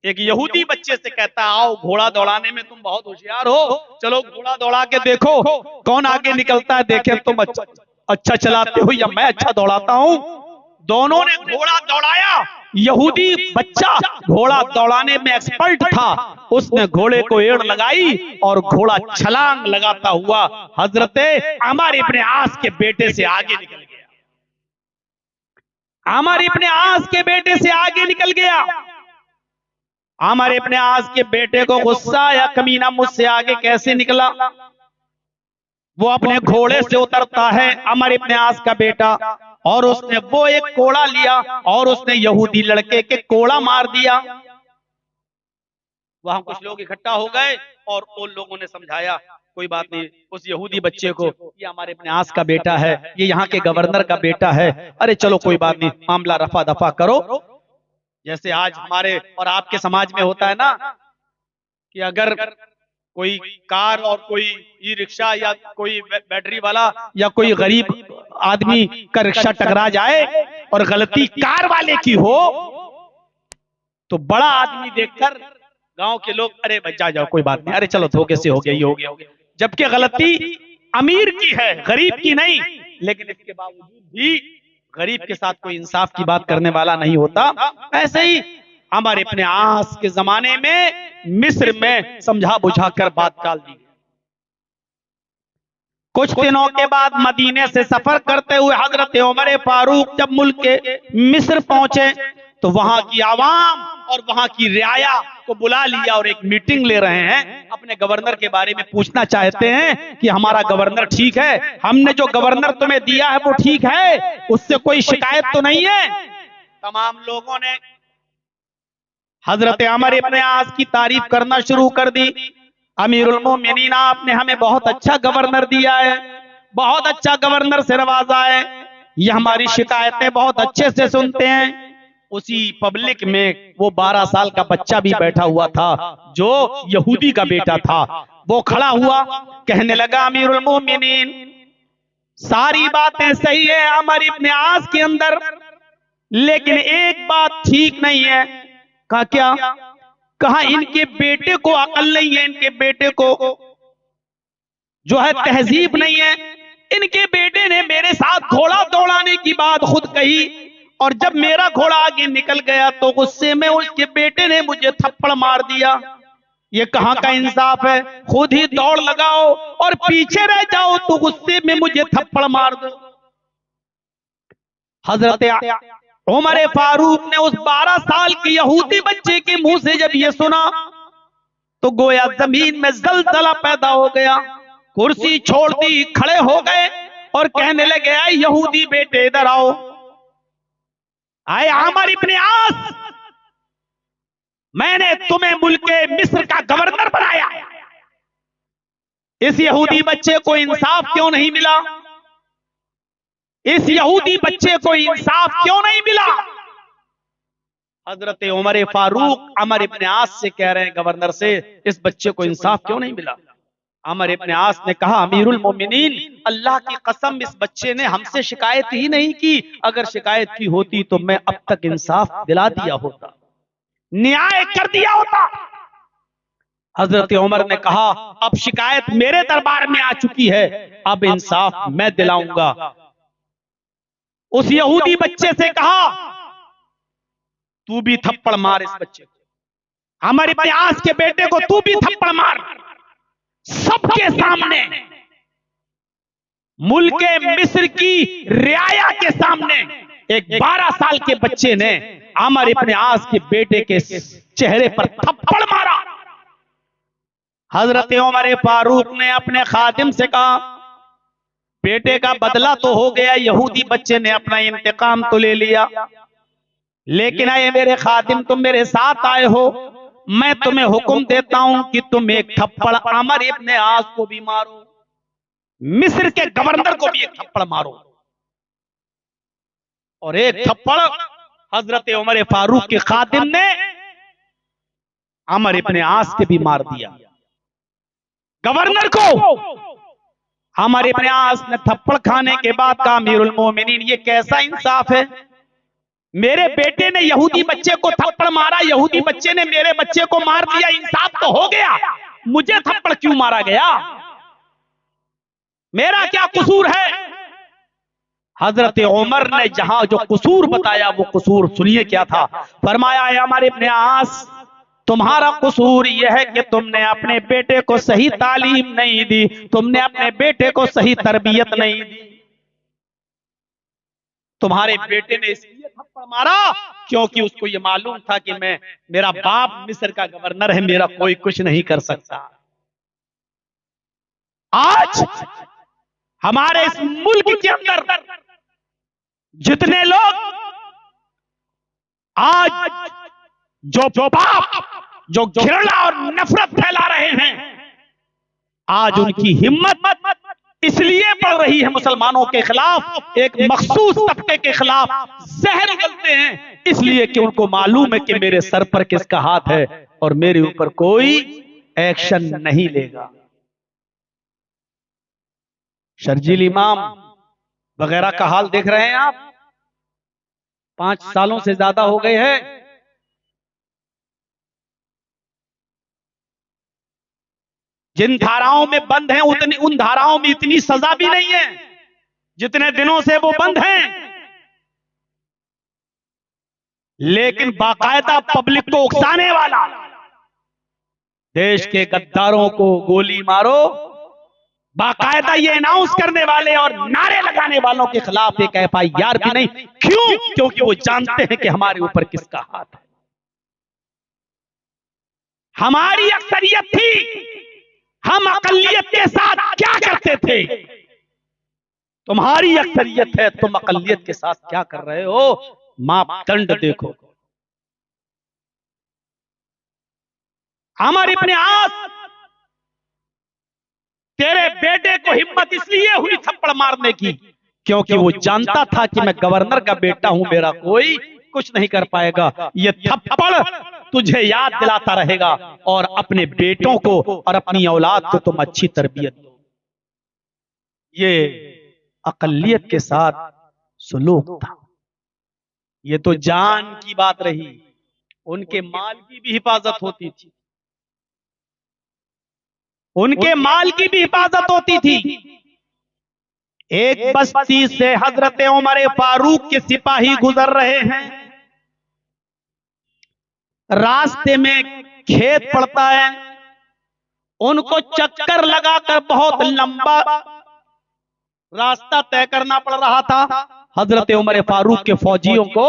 एक यहूदी बच्चे से कहता है, आओ घोड़ा दौड़ाने में तुम बहुत होशियार हो, चलो घोड़ा दौड़ा के देखो कौन आगे निकलता है, देखें तुम अच्छा चलाते हो या मैं अच्छा दौड़ाता हूं। दोनों ने घोड़ा दौड़ाया। यहूदी बच्चा घोड़ा दौड़ाने में एक्सपर्ट था, उसने घोड़े को एड़ लगाई और घोड़ा छलांग लगाता हुआ हजरत आमर इब्ने आस के बेटे से आगे निकल गया। आमर इब्ने आस के बेटे से आगे निकल गया। आमर इब्ने आस के बेटे को गुस्सा आया, कमीना मुझसे आगे कैसे निकला। वो अपने घोड़े से उतरता है आमर इब्ने आस का बेटा, और उसने वो एक कोड़ा लिया और उसने यहूदी लड़के के कोड़ा मार दिया। वहां कुछ लोग इकट्ठा हो गए और उन लोगों ने समझाया, कोई बात नहीं, उस यहूदी बच्चे को, ये हमारे इब्ने आस का बेटा है, ये यहाँ के गवर्नर का बेटा है, अरे चलो कोई बात नहीं, मामला रफा दफा करो। जैसे आज हमारे और आपके समाज में होता है ना कि अगर कोई कार और कोई ई रिक्शा या कोई बैटरी वाला या कोई गरीब आदमी का रिक्शा टकरा जाए और गलती कार वाले की हो, तो बड़ा आदमी देखकर गांव के लोग, अरे बच्चा जाओ कोई बात नहीं, अरे चलो धोखे से हो गया, ये हो गया, जबकि गलती अमीर की है, गरीब की नहीं। लेकिन इसके बावजूद भी गरीब के साथ कोई इंसाफ की बात करने वाला नहीं होता। ऐसे ही हमारे इब्ने आस के जमाने में मिस्र में समझा बुझाकर बात टाल दी। कुछ दिनों के बाद मदीने से सफर करते हुए हजरत उमर फारूक जब मुल्क के मिस्र पहुंचे तो वहां की आवाम और वहां की रियाया को बुला लिया और एक मीटिंग ले रहे हैं। अपने गवर्नर के बारे में पूछना चाहते हैं कि हमारा गवर्नर ठीक है, हमने जो गवर्नर तुम्हें दिया है वो ठीक है, उससे कोई शिकायत तो नहीं है। तमाम लोगों ने हजरत आमर इब्ने आस की तारीफ करना शुरू कर दी। अमीरुल मोमिनीन, आपने हमें बहुत अच्छा गवर्नर दिया है, बहुत अच्छा गवर्नर से नवाजा है, ये हमारी शिकायतें बहुत अच्छे से सुनते हैं। उसी पब्लिक में वो 12 साल का बच्चा भी बैठा हुआ था जो यहूदी का बेटा था। वो खड़ा हुआ, कहने लगा, अमीरुल मोमिनीन, सारी बातें सही है आमर इब्ने आस के अंदर, लेकिन एक बात ठीक नहीं है। कहा क्या? कहा इनके बेटे को अकल नहीं है, इनके बेटे को जो है तहजीब नहीं है। इनके बेटे ने मेरे साथ घोड़ा दौड़ाने की बात खुद कही, और जब मेरा घोड़ा आगे निकल गया तो गुस्से में उसके बेटे ने मुझे थप्पड़ मार दिया। ये कहां का इंसाफ है? खुद ही दौड़ लगाओ और पीछे रह जाओ तो गुस्से में मुझे थप्पड़ मार दो। हजरत उमर फारूक ने उस 12 साल के यहूदी बच्चे के मुंह से जब ये सुना तो गोया जमीन में जलजला पैदा हो गया। कुर्सी छोड़ दी, खड़े हो गए और कहने लगे, आए यहूदी बेटे इधर आओ। आए आमर इब्ने आस, मैंने तुम्हें मुल्क मिस्र का गवर्नर बनाया, इस यहूदी बच्चे को इंसाफ क्यों नहीं मिला? इस यहूदी बच्चे को इंसाफ क्यों नहीं मिला? हजरत उमर फारूक आमर इब्ने आस से कह रहे हैं, गवर्नर से, इस बच्चे को इंसाफ क्यों नहीं मिला? आमर इब्ने आस ने कहा, अमीरुल मोमिनीन, अल्लाह की कसम इस बच्चे ने हमसे शिकायत ही नहीं की, अगर शिकायत की होती तो मैं अब तक इंसाफ दिला दिया होता, न्याय कर दिया होता। हजरत उमर ने कहा, अब शिकायत मेरे दरबार में आ चुकी है, अब इंसाफ मैं दिलाऊंगा। उस यहूदी बच्चे से कहा, तू भी थप्पड़ मार इस बच्चे को, हमारे इब्न के बेटे को तू भी थप्पड़ मार। सबके सामने, मुल्के मिस्र की रियाया के सामने एक 12 साल के बच्चे ने अमर इब्न आस के बेटे के चेहरे पर थप्पड़ मारा। हजरत उमर फारूक ने अपने खादिम से कहा, बेटे का बदला तो हो गया, यहूदी बच्चे ने अपना इंतकाम तो ले लिया, लेकिन आए मेरे खादिम, तुम मेरे साथ आए हो, मैं तुम्हें हुक्म देता हूं कि तुम एक थप्पड़ अमर इब्न आस को भी मारो, मिस्र के गवर्नर को भी एक थप्पड़ मारो। और एक थप्पड़ हजरत उमर फारूक के खादिम ने अमर इब्न आस के भी मार दिया। गवर्नर को अमर इब्न आस ने थप्पड़ खाने के बाद कहा, अमीरुल मोमिनीन, ये कैसा इंसाफ है? मेरे बेटे ने यहूदी बच्चे को थप्पड़ मारा, यहूदी बच्चे ने मेरे बच्चे को मार दिया, इंसाफ तो हो गया, मुझे थप्पड़ क्यों मारा गया? मेरा क्या कसूर है? हजरत उमर ने जहां जो कसूर बताया, वो कसूर सुनिए क्या था। फरमाया, है अमर इब्न आस, तुम्हारा कसूर यह है कि तुमने अपने बेटे को सही तालीम नहीं दी, तुमने अपने बेटे को सही तरबियत नहीं दी। तुम्हारे बेटे ने इसलिए थप्पड़ मारा क्योंकि उसको ये मालूम था कि मेरा बाप मिस्र का गवर्नर है, मेरा कोई कुछ नहीं कर सकता। आज हमारे इस मुल्क के अंदर जितने लोग आज जो पाप, जो घृणा और नफरत फैला रहे हैं, आज उनकी हिम्मत इसलिए बढ़ रही है मुसलमानों के खिलाफ, एक मखसूस तबके के खिलाफ जहर उगलते हैं, इसलिए कि उनको मालूम है कि मेरे सर पर किसका हाथ है और मेरे ऊपर कोई एक्शन नहीं लेगा। शर्जील इमाम वगैरह का हाल देख रहे हैं आप, 5 सालों से ज्यादा हो गए हैं। जिन धाराओं में बंद हैं, उन धाराओं में इतनी सजा भी नहीं है जितने दिनों से वो बंद हैं, लेकिन बाकायदा पब्लिक को उकसाने वाला, देश के गद्दारों को गोली मारो, बाकायदा ये अनाउंस करने वाले और नारे लगाने वालों के खिलाफ एक FIR भी नहीं। क्यों? क्योंकि वो जानते हैं कि हमारे ऊपर किसका हाथ है। हमारी अक्सरियत थी, हम अकलियत के साथ क्या करते थे? तुम्हारी अक्सरियत है, तुम अकलियत के साथ क्या कर रहे हो? मापदंड देखो। अमर इब्न आस, तेरे बेटे को हिम्मत इसलिए हुई थप्पड़ मारने की क्योंकि वो जानता था कि मैं गवर्नर का बेटा हूं, मेरा कोई कुछ नहीं कर पाएगा। ये थप्पड़ तुझे याद दिलाता रहेगा और अपने बेटों को और अपनी औलाद को तुम अच्छी तरबियत दो। ये अकलियत के साथ सुलूक था। ये तो जान की बात रही, उनके माल की भी हिफाजत होती थी, उनके माल की भी हिफाजत होती थी। एक बस्ती से हजरत उमर फारूक के सिपाही गुजर रहे हैं, रास्ते में खेत पड़ता है, उनको चक्कर लगाकर बहुत लंबा रास्ता तय करना पड़ रहा था। हजरत उमर फारूक के फौजियों को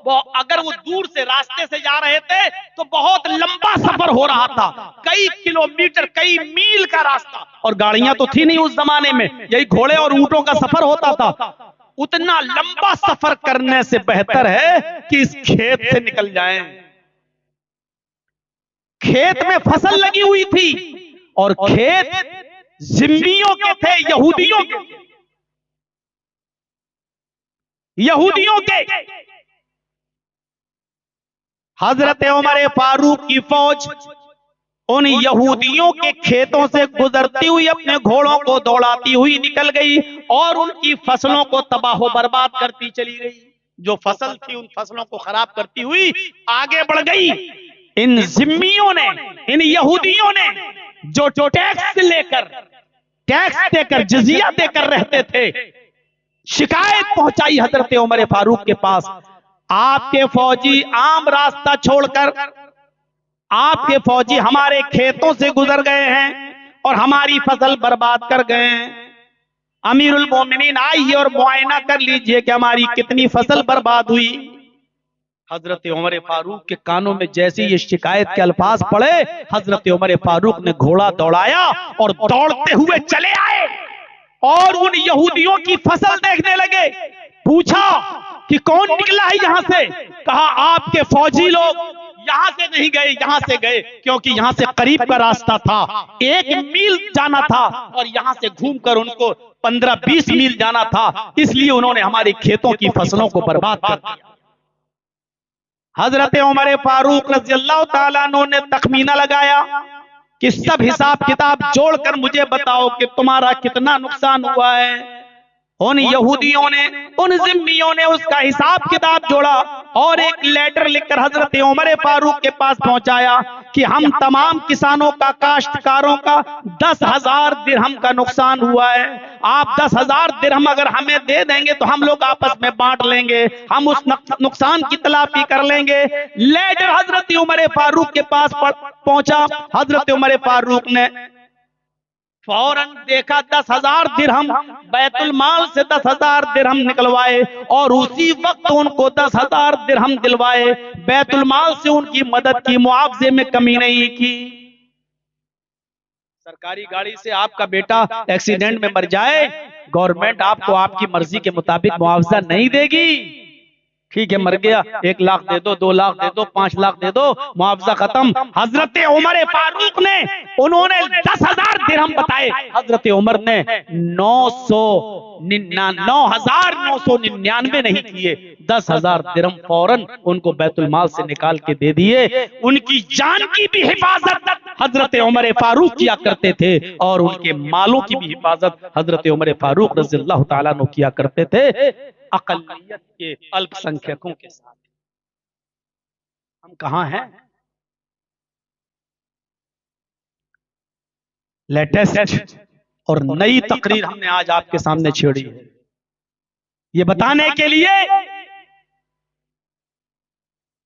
अगर वो दूर से रास्ते से जा रहे थे तो बहुत लंबा सफर हो रहा था, कई किलोमीटर, कई मील का रास्ता, और गाड़ियां तो थी नहीं उस जमाने में, यही घोड़े और ऊंटों का सफर होता था। उतना लंबा सफर करने से बेहतर है कि इस खेत से निकल जाएं। खेत में फसल लगी हुई थी और खेत जिम्मियों के थे, यहूदियों के, यहूदियों के। हजरत उमर फारूक की फौज उन यहूदियों के खेतों से गुजरती हुई अपने घोड़ों को दौड़ाती हुई निकल गई और उनकी फसलों को तबाह बर्बाद करती चली गई। जो फसल थी उन फसलों को खराब करती हुई आगे बढ़ गई। इन जिम्मियों ने, इन यहूदियों ने जो टैक्स देकर जिजिया देकर रहते थे, शिकायत पहुंचाई हजरत उमर फारूक के पास। आपके फौजी आम रास्ता छोड़कर, आपके फौजी हमारे खेतों से गुजर गए हैं और हमारी फसल बर्बाद कर गए हैं। अमीरुल मोमिनीन आइए और मुआयना कर लीजिए कि हमारी कितनी फसल बर्बाद हुई। हजरत उमर फारूक के कानों में जैसे ये शिकायत के अल्फाज पड़े, हजरत उमर फारूक ने घोड़ा दौड़ाया और दौड़ते हुए चले आए और उन यहूदियों की फसल देखने लगे। पूछा कि कौन निकला है यहां से? कहा आपके फौजी लोग यहां से नहीं गए, यहां से गए क्योंकि यहां से करीब का रास्ता था, 1 मील जाना था और यहां से घूमकर उनको 15-20 मील जाना था, इसलिए उन्होंने हमारे खेतों की फसलों को बर्बाद कर दिया। हजरत उमर फारूक रज़ियल्लाहु ताला अन्हु ने तखमीना लगाया कि सब हिसाब किताब जोड़कर मुझे बताओ कि तुम्हारा कितना नुकसान हुआ है। उन यहूदियों ने, उन जिम्मियों ने उसका हिसाब किताब जोड़ा और एक लेटर लिखकर हजरत उमर फारूक के पास पहुंचाया कि हम तमाम किसानों का, काश्तकारों का 10,000 दिरहम का नुकसान हुआ है। आप 10,000 दिरहम अगर हमें दे देंगे तो हम लोग आपस में बांट लेंगे, हम उस नुकसान की तलाफी कर लेंगे। लेटर हजरत उमर फारूक के पास पहुंचा। हजरत उमर फारूक ने फौरन देखा 10,000 दिरहम, बैतुल माल से 10,000 दिरहम निकलवाए और उसी वक्त उनको 10,000 दिरहम दिलवाए। बैतुल माल से उनकी मदद की, मुआवजे में कमी नहीं की। सरकारी गाड़ी से आपका बेटा एक्सीडेंट में मर जाए, गवर्नमेंट आपको आपकी मर्जी के मुताबिक मुआवजा नहीं देगी। ठीक है, मर गया, 1 लाख दे दो, 2 लाख दे दो, 5 लाख दे दो, मुआवजा खत्म। हजरत उमर फारूक ने, उन्होंने 10,000 दिरहम बताए, हजरत उमर ने 9,999 नहीं किए, 10,000 दिरहम फौरन उनको बैतुल माल से निकाल के दे दिए। उनकी जान की भी हिफाजत हजरत उमर फारूक किया करते थे और उनके मालों की भी हिफाजत हजरत उमर फारूक रज़ियल्लाहु ताला अन्हु किया करते थे, अक़लियत के, अल्पसंख्यकों के साथ। हम कहां हैं? लेटेस्ट और नई तकरीर हमने आज आपके सामने छेड़ी है, ये बताने के लिए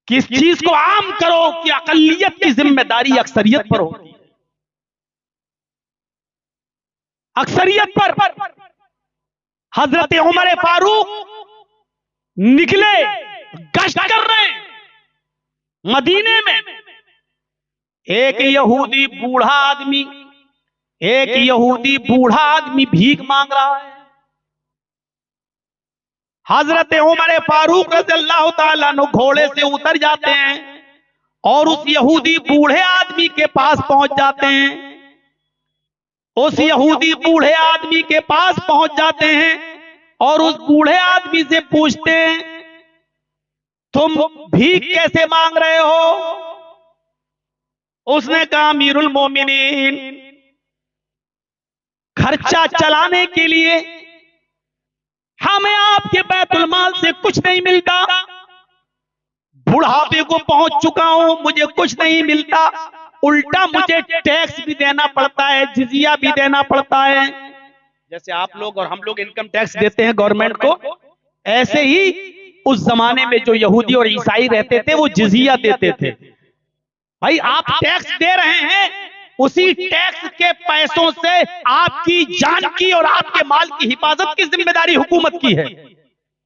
कि इस चीज को आम करो कि अक़लियत की जिम्मेदारी अक्सरियत पर होती है। अक्सरियत पर हजरत उमर फारूक निकले, गश्त कर रहे हैं मदीने में। एक यहूदी बूढ़ा आदमी भीख मांग रहा है। हजरत उमर फारूक रज़ियल्लाहु ताला अन्हु घोड़े से उतर जाते हैं और उस यहूदी बूढ़े आदमी के पास पहुंच जाते हैं। उस यहूदी बूढ़े आदमी के पास पहुंच जाते हैं और उस बूढ़े आदमी से पूछते हैं, तुम भीख कैसे मांग रहे हो? उसने कहा, अमीरुल मोमिनीन, खर्चा चलाने के लिए हमें आपके बैतुल माल से कुछ नहीं मिलता, बुढ़ापे को पहुंच चुका हूं, मुझे कुछ नहीं मिलता, उल्टा मुझे टैक्स भी देना पड़ता है, जिजिया भी देना पड़ता है। जैसे आप लोग और हम लोग इनकम टैक्स देते हैं गवर्नमेंट को, ऐसे ही उस जमाने में जो यहूदी और ईसाई रहते थे वो जिजिया देते थे। भाई आप टैक्स दे रहे हैं, उसी टैक्स के पैसों से आपकी जान की और आपके माल की हिफाजत की जिम्मेदारी हुकूमत की है।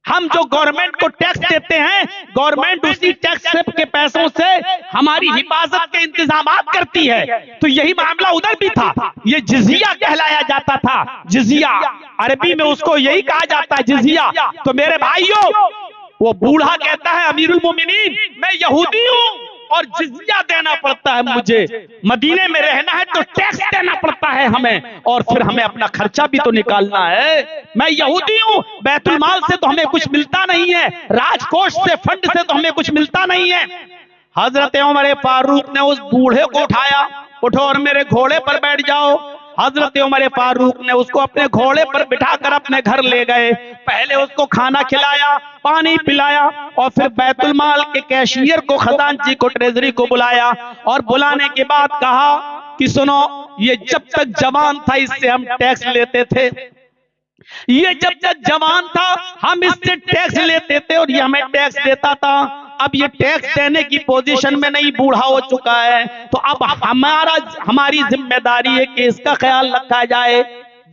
हम जो गवर्नमेंट को टैक्स देते हैं, गवर्नमेंट उसी टैक्स के पैसों से हमारी हिफाजत के इंतजामात करती है। तो यही मामला उधर भी था, ये जिजिया कहलाया जाता था। जिजिया अरबी में उसको यही कहा जाता है, जिजिया। तो मेरे भाइयों, वो बूढ़ा कहता है, अमीरुल मोमिनीन, मैं यहूदी हूं और जिजिया देना पड़ता है मुझे, मदीने में रहना है तो टैक्स देना पड़ता है हमें, और फिर हमें अपना खर्चा भी तो निकालना है। मैं यहूदी हूं, बैतुल माल से तो हमें कुछ मिलता नहीं है, राजकोष से, फंड से तो हमें कुछ मिलता नहीं है। हजरत उमर फारूक ने उस बूढ़े को उठाया, उठो और मेरे घोड़े पर बैठ जाओ। हजरत उमर फारूक ने उसको अपने घोड़े पर बिठाकर अपने घर ले गए। पहले उसको खाना खिलाया, पानी पिलाया और फिर बैतुल माल के कैशियर को, खजांची को, ट्रेजरी को बुलाया और बुलाने के बाद कहा कि सुनो, ये जब तक जवान था इससे हम टैक्स लेते थे, ये जब तक जवान था हम इससे टैक्स लेते थे और ये हमें टैक्स देता था। अब ये टैक्स देने की पोजीशन में नहीं, बूढ़ा हो चुका है, तो अब हमारी जिम्मेदारी है कि इसका ख्याल रखा जाए।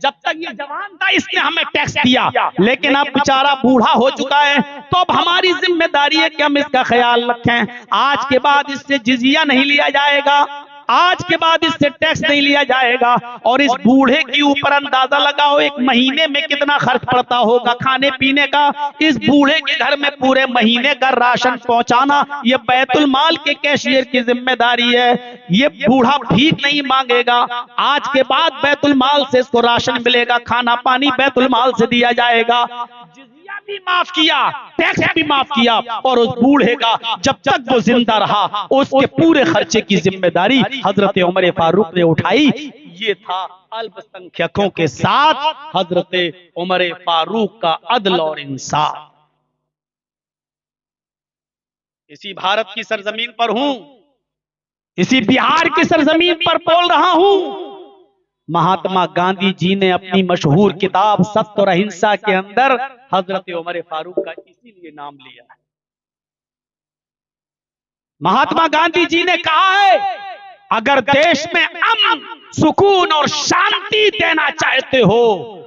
जब तक ये जवान था इसने हमें टैक्स दिया, लेकिन अब बेचारा बूढ़ा हो चुका है, तो अब हमारी जिम्मेदारी है कि हम इसका ख्याल रखें। आज के बाद इससे जिजिया नहीं लिया जाएगा, आज के बाद इससे टैक्स नहीं लिया जाएगा। और इस बूढ़े के ऊपर अंदाजा लगाओ एक महीने में कितना खर्च पड़ता होगा खाने पीने का। इस बूढ़े के घर में पूरे महीने का राशन पहुंचाना ये बैतुल माल के कैशियर की जिम्मेदारी है। ये बूढ़ा भीख नहीं मांगेगा, आज के बाद बैतुल माल से इसको राशन मिलेगा, खाना पानी बैतुल माल से दिया जाएगा। जिजिया भी माफ किया, टैक्स भी माफ किया, और उस बूढ़े का जब तक वो जिंदा रहा उसके पूरे खर्चे की जिम्मेदारी हजरत उमर फारूक ने उठाई। ये था अल्पसंख्यकों के साथ हजरत उमर फारूक का अदल और इंसाफ। इसी भारत की सरजमीन पर हूं, इसी बिहार की सरजमीन पर बोल रहा हूं। महात्मा गांधी जी ने अपनी मशहूर किताब सत्य और अहिंसा के अंदर हजरत उमर फारूक का इसीलिए नाम लिया है। महात्मा गांधी जी ने कहा है, अगर देश में अमन, सुकून और शांति देना चाहते हो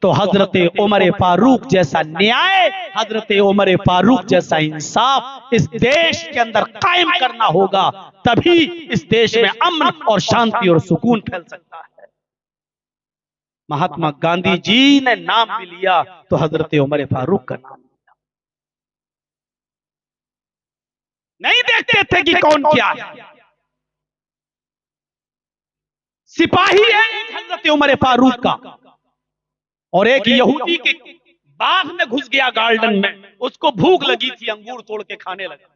तो हजरत उमर फारूक जैसा न्याय, हजरत उमर फारूक जैसा इंसाफ इस देश के अंदर कायम करना होगा, तभी इस देश में अमन और शांति और सुकून फैल सकता है। महात्मा गांधी जी ने नाम भी लिया तो हजरत उमर फारूक का नाम लिया। नहीं देखते थे कि कौन क्या है, सिपाही है हजरत उमर फारूक का, और एक यहूदी के बाग में घुस गया, गार्डन में, उसको भूख लगी थी, अंगूर तोड़ के खाने लगा,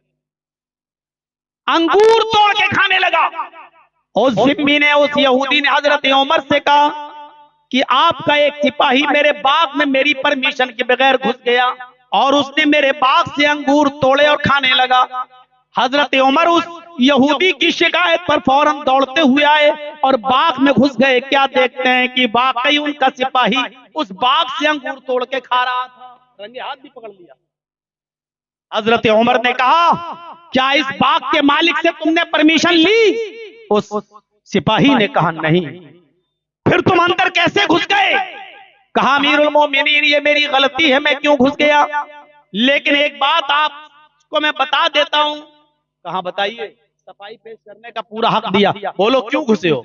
अंगूर तोड़ के खाने लगा। उस जिम्मी ने, उस यहूदी ने हजरत उमर से कहा कि आपका एक सिपाही मेरे बाग में मेरी परमिशन के बगैर घुस गया और उसने मेरे बाग से अंगूर तोड़े और खाने लगा। हजरत उमर उस यहूदी की शिकायत पर फौरन दौड़ते हुए आए और बाग में घुस गए। क्या देखते हैं कि वाकई उनका सिपाही उस बाग से अंगूर तोड़ के खा रहा था, रंगे हाथ भी पकड़ लिया। हजरत उमर ने कहा, क्या इस बाग के मालिक से तुमने परमिशन ली? उस सिपाही ने कहा, नहीं। फिर तुम अंदर कैसे घुस गए? कहा, अमीरुल मोमिनीन, ये मेरी गलती है, मैं क्यों घुस गया, लेकिन एक बात आपको मैं बता देता हूं। कहा, बताइए। सफाई पेश करने का पूरा हक दिया, बोलो क्यों घुसे हो?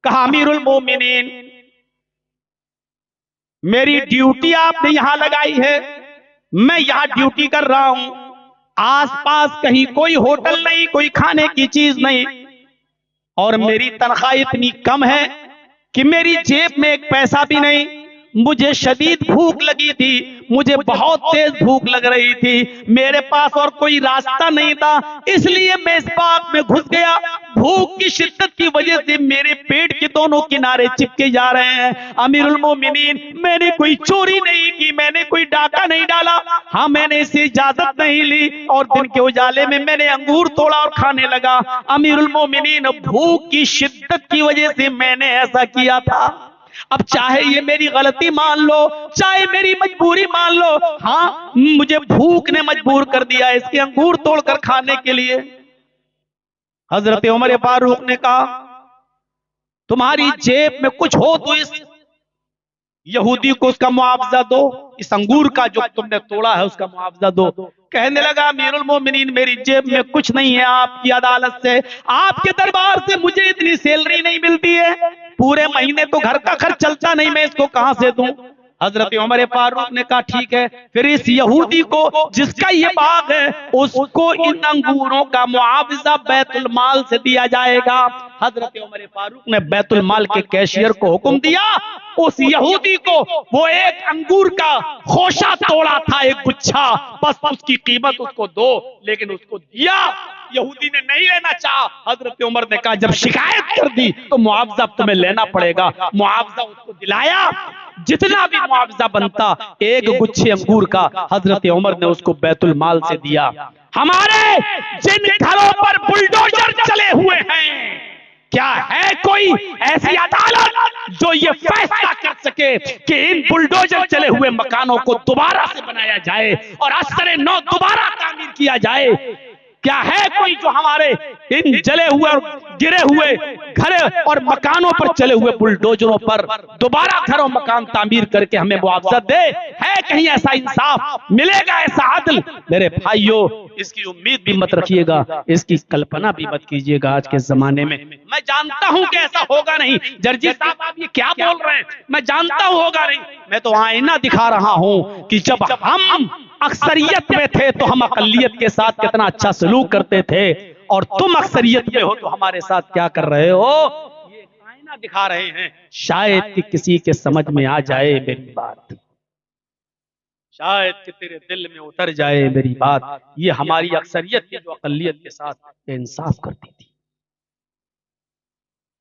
कहा, अमीरुल मोमिनीन, मेरी ड्यूटी आपने यहां लगाई है, मैं यहां ड्यूटी कर रहा हूं, आसपास कहीं कोई होटल नहीं, कोई खाने की चीज नहीं, और मेरी तनख्वाह इतनी कम है कि मेरी जेब में एक पैसा भी नहीं। मुझे शदीद भूख लगी थी, मुझे बहुत तेज भूख लग रही थी, मेरे पास और कोई रास्ता नहीं था, इसलिए मैं इस बाग में घुस गया। भूख की शिद्दत की वजह से मेरे पेट के दोनों किनारे चिपके जा रहे हैं। अमीरुल मोमिनीन, मैंने कोई चोरी नहीं की, मैंने कोई डाका नहीं डाला, हाँ मैंने इसे इजाजत नहीं ली, और दिन के उजाले में मैंने अंगूर तोड़ा और खाने लगा। अमीरुल मोमिनीन, भूख की शिद्दत की वजह से मैंने ऐसा किया था। अब चाहे ये मेरी गलती मान लो, चाहे मेरी मजबूरी मान लो, हाँ मुझे भूख ने मजबूर कर दिया इसके अंगूर तोड़कर खाने के लिए। हजरत उमर फारूक ने कहा, तुम्हारी जेब में कुछ हो तो इस यहूदी को उसका मुआवजा दो, इस अंगूर का जो तुमने तोड़ा है उसका मुआवजा दो। कहने लगा, अमीरुल मोमिनीन, मेरी जेब में कुछ नहीं है, आपकी अदालत से, आपके दरबार से मुझे इतनी सैलरी नहीं मिलती है, पूरे महीने तो घर का खर्च चलता नहीं, मैं इसको कहां से दूं? हजरत उमर फारूक ने कहा, ठीक है, फिर इस यहूदी को जिसका ये बाग है उसको इन अंगूरों का मुआवजा बैतुल माल से दिया जाएगा। हजरत उमर फारूक ने बैतुल माल के कैशियर को हुक्म दिया, उस यहूदी को वो एक अंगूर का खोशा तोड़ा था, एक गुच्छा, बस उसकी कीमत उसको दो, लेकिन उसको दिया। यहूदी ने नहीं लेना चाहा। हजरत उमर ने कहा जब शिकायत कर दी तो मुआवजा तुम्हें लेना पड़ेगा। मुआवजा उसको दिलाया, जितना भी मुआवजा बनता, एक गुच्छे अंगूर का हजरत उमर ने उसको बैतुल माल से दिया। हमारे जिन घरों पर बुलडोजर चले हुए हैं, क्या है कोई ऐसी अदालत जो ये फैसला कर सके कि इन बुलडोजर चले हुए मकानों को दोबारा से बनाया जाए और असरे नौ दोबारा तामीर किया जाए? क्या है कोई जो हमारे इन जले हुए और गिरे हुए घर और मकानों पर चले हुए बुलडोजरों पर दोबारा घर और मकान तामीर करके हमें मुआवजा दे? है कहीं ऐसा इंसाफ? मिलेगा ऐसा अदल? मेरे भाइयों, इसकी उम्मीद भी मत रखिएगा, इसकी कल्पना भी मत कीजिएगा आज के जमाने में। मैं जानता हूं कि ऐसा होगा नहीं। जर्जी साहब आप ये क्या बोल रहे हैं? मैं जानता हूं होगा नहीं। मैं तो आईना दिखा रहा हूं कि जब हम अक्सरियत में थे तो हम अकलियत के साथ कितना अच्छा सलूक करते थे, और तुम अक्सरियत में हो तो हमारे साथ क्या कर रहे हो? ये आईना दिखा रहे हैं। शायद कि किसी के समझ में आ जाए मेरी बात, शायद कि तेरे दिल में उतर जाए मेरी बात। ये हमारी अक्सरियत की जो अकलियत के साथ इंसाफ करती थी।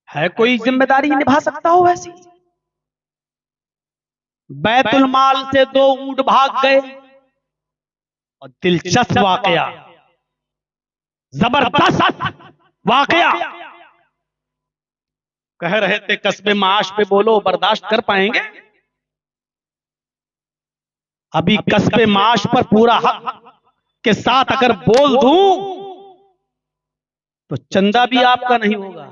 है कोई जिम्मेदारी निभा सकता हो वैसी? बैतुल माल से 2 ऊंट भाग गए, और दिलचस्प वाकया, जबरदस्त वाकया। कह रहे थे कस्बे माश पे बोलो, बर्दाश्त कर पाएंगे? अभी कस्बे माश पर पूरा हक के साथ अगर बोल दूं तो चंदा भी आपका नहीं होगा,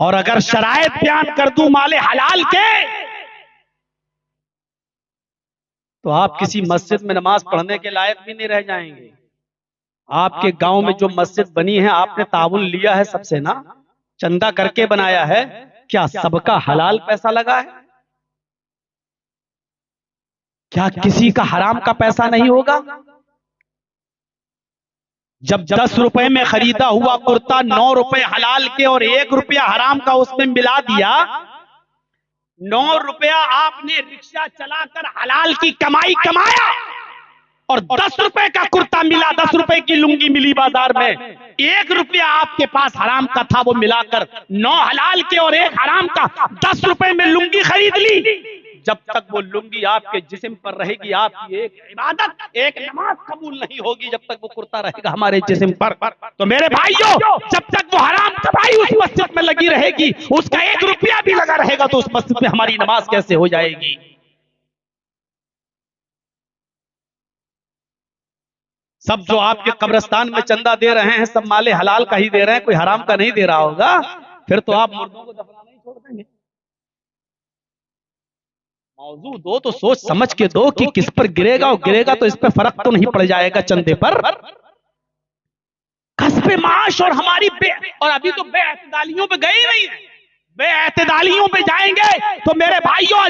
और अगर शरायत बयान कर दूं माले हलाल के तो आप किसी मस्जिद में नमाज पढ़ने के लायक भी नहीं रह जाएंगे। आपके गांव में जो मस्जिद बनी है, आपने ताउन लिया है सबसे ना, चंदा करके बनाया है, क्या सबका हलाल पैसा लगा है? क्या किसी का हराम का पैसा नहीं होगा? जब 10 रुपए में खरीदा हुआ कुर्ता 9 रुपए हलाल के और 1 रुपया हराम का उसमें मिला दिया, 9 रुपया आपने रिक्शा चलाकर हलाल की कमाई कमाया, और 10 रुपए का कुर्ता मिला, 10 रुपए की लुंगी मिली बाजार में, 1 रुपया आपके पास हराम का था, वो मिलाकर 9 हलाल के और 1 हराम का 10 रुपए में लुंगी खरीद ली। जब तक वो लुंगी आपके जिस्म पर रहेगी, आपकी एक इबादत, एक नमाज कबूल नहीं होगी, जब तक वो कुर्ता रहेगा हमारे जिस्म पर। तो मेरे भाइयों, जब तक वो हराम कमाई उस मस्जिद में लगी रहेगी, उसका 1 रुपया भी लगा रहेगा, तो उस मस्जिद में हमारी नमाज कैसे हो जाएगी? सब जो आपके कब्रिस्तान में चंदा दे रहे हैं, सब माले हलाल का ही दे रहे हैं, कोई हराम का नहीं दे रहा होगा। फिर तो आप मुर्दों को दफनाना ही छोड़ देंगे। मौजू दो तो सोच समझ के दो कि किस पर गिरेगा, और गिरेगा तो इस पर फर्क तो नहीं पड़ जाएगा चंदे पर। कस्बे माश और हमारी और अभी तो बेअतदालियों पे गए नहीं है। बेअतदालियों पे जाएंगे तो मेरे भाइयों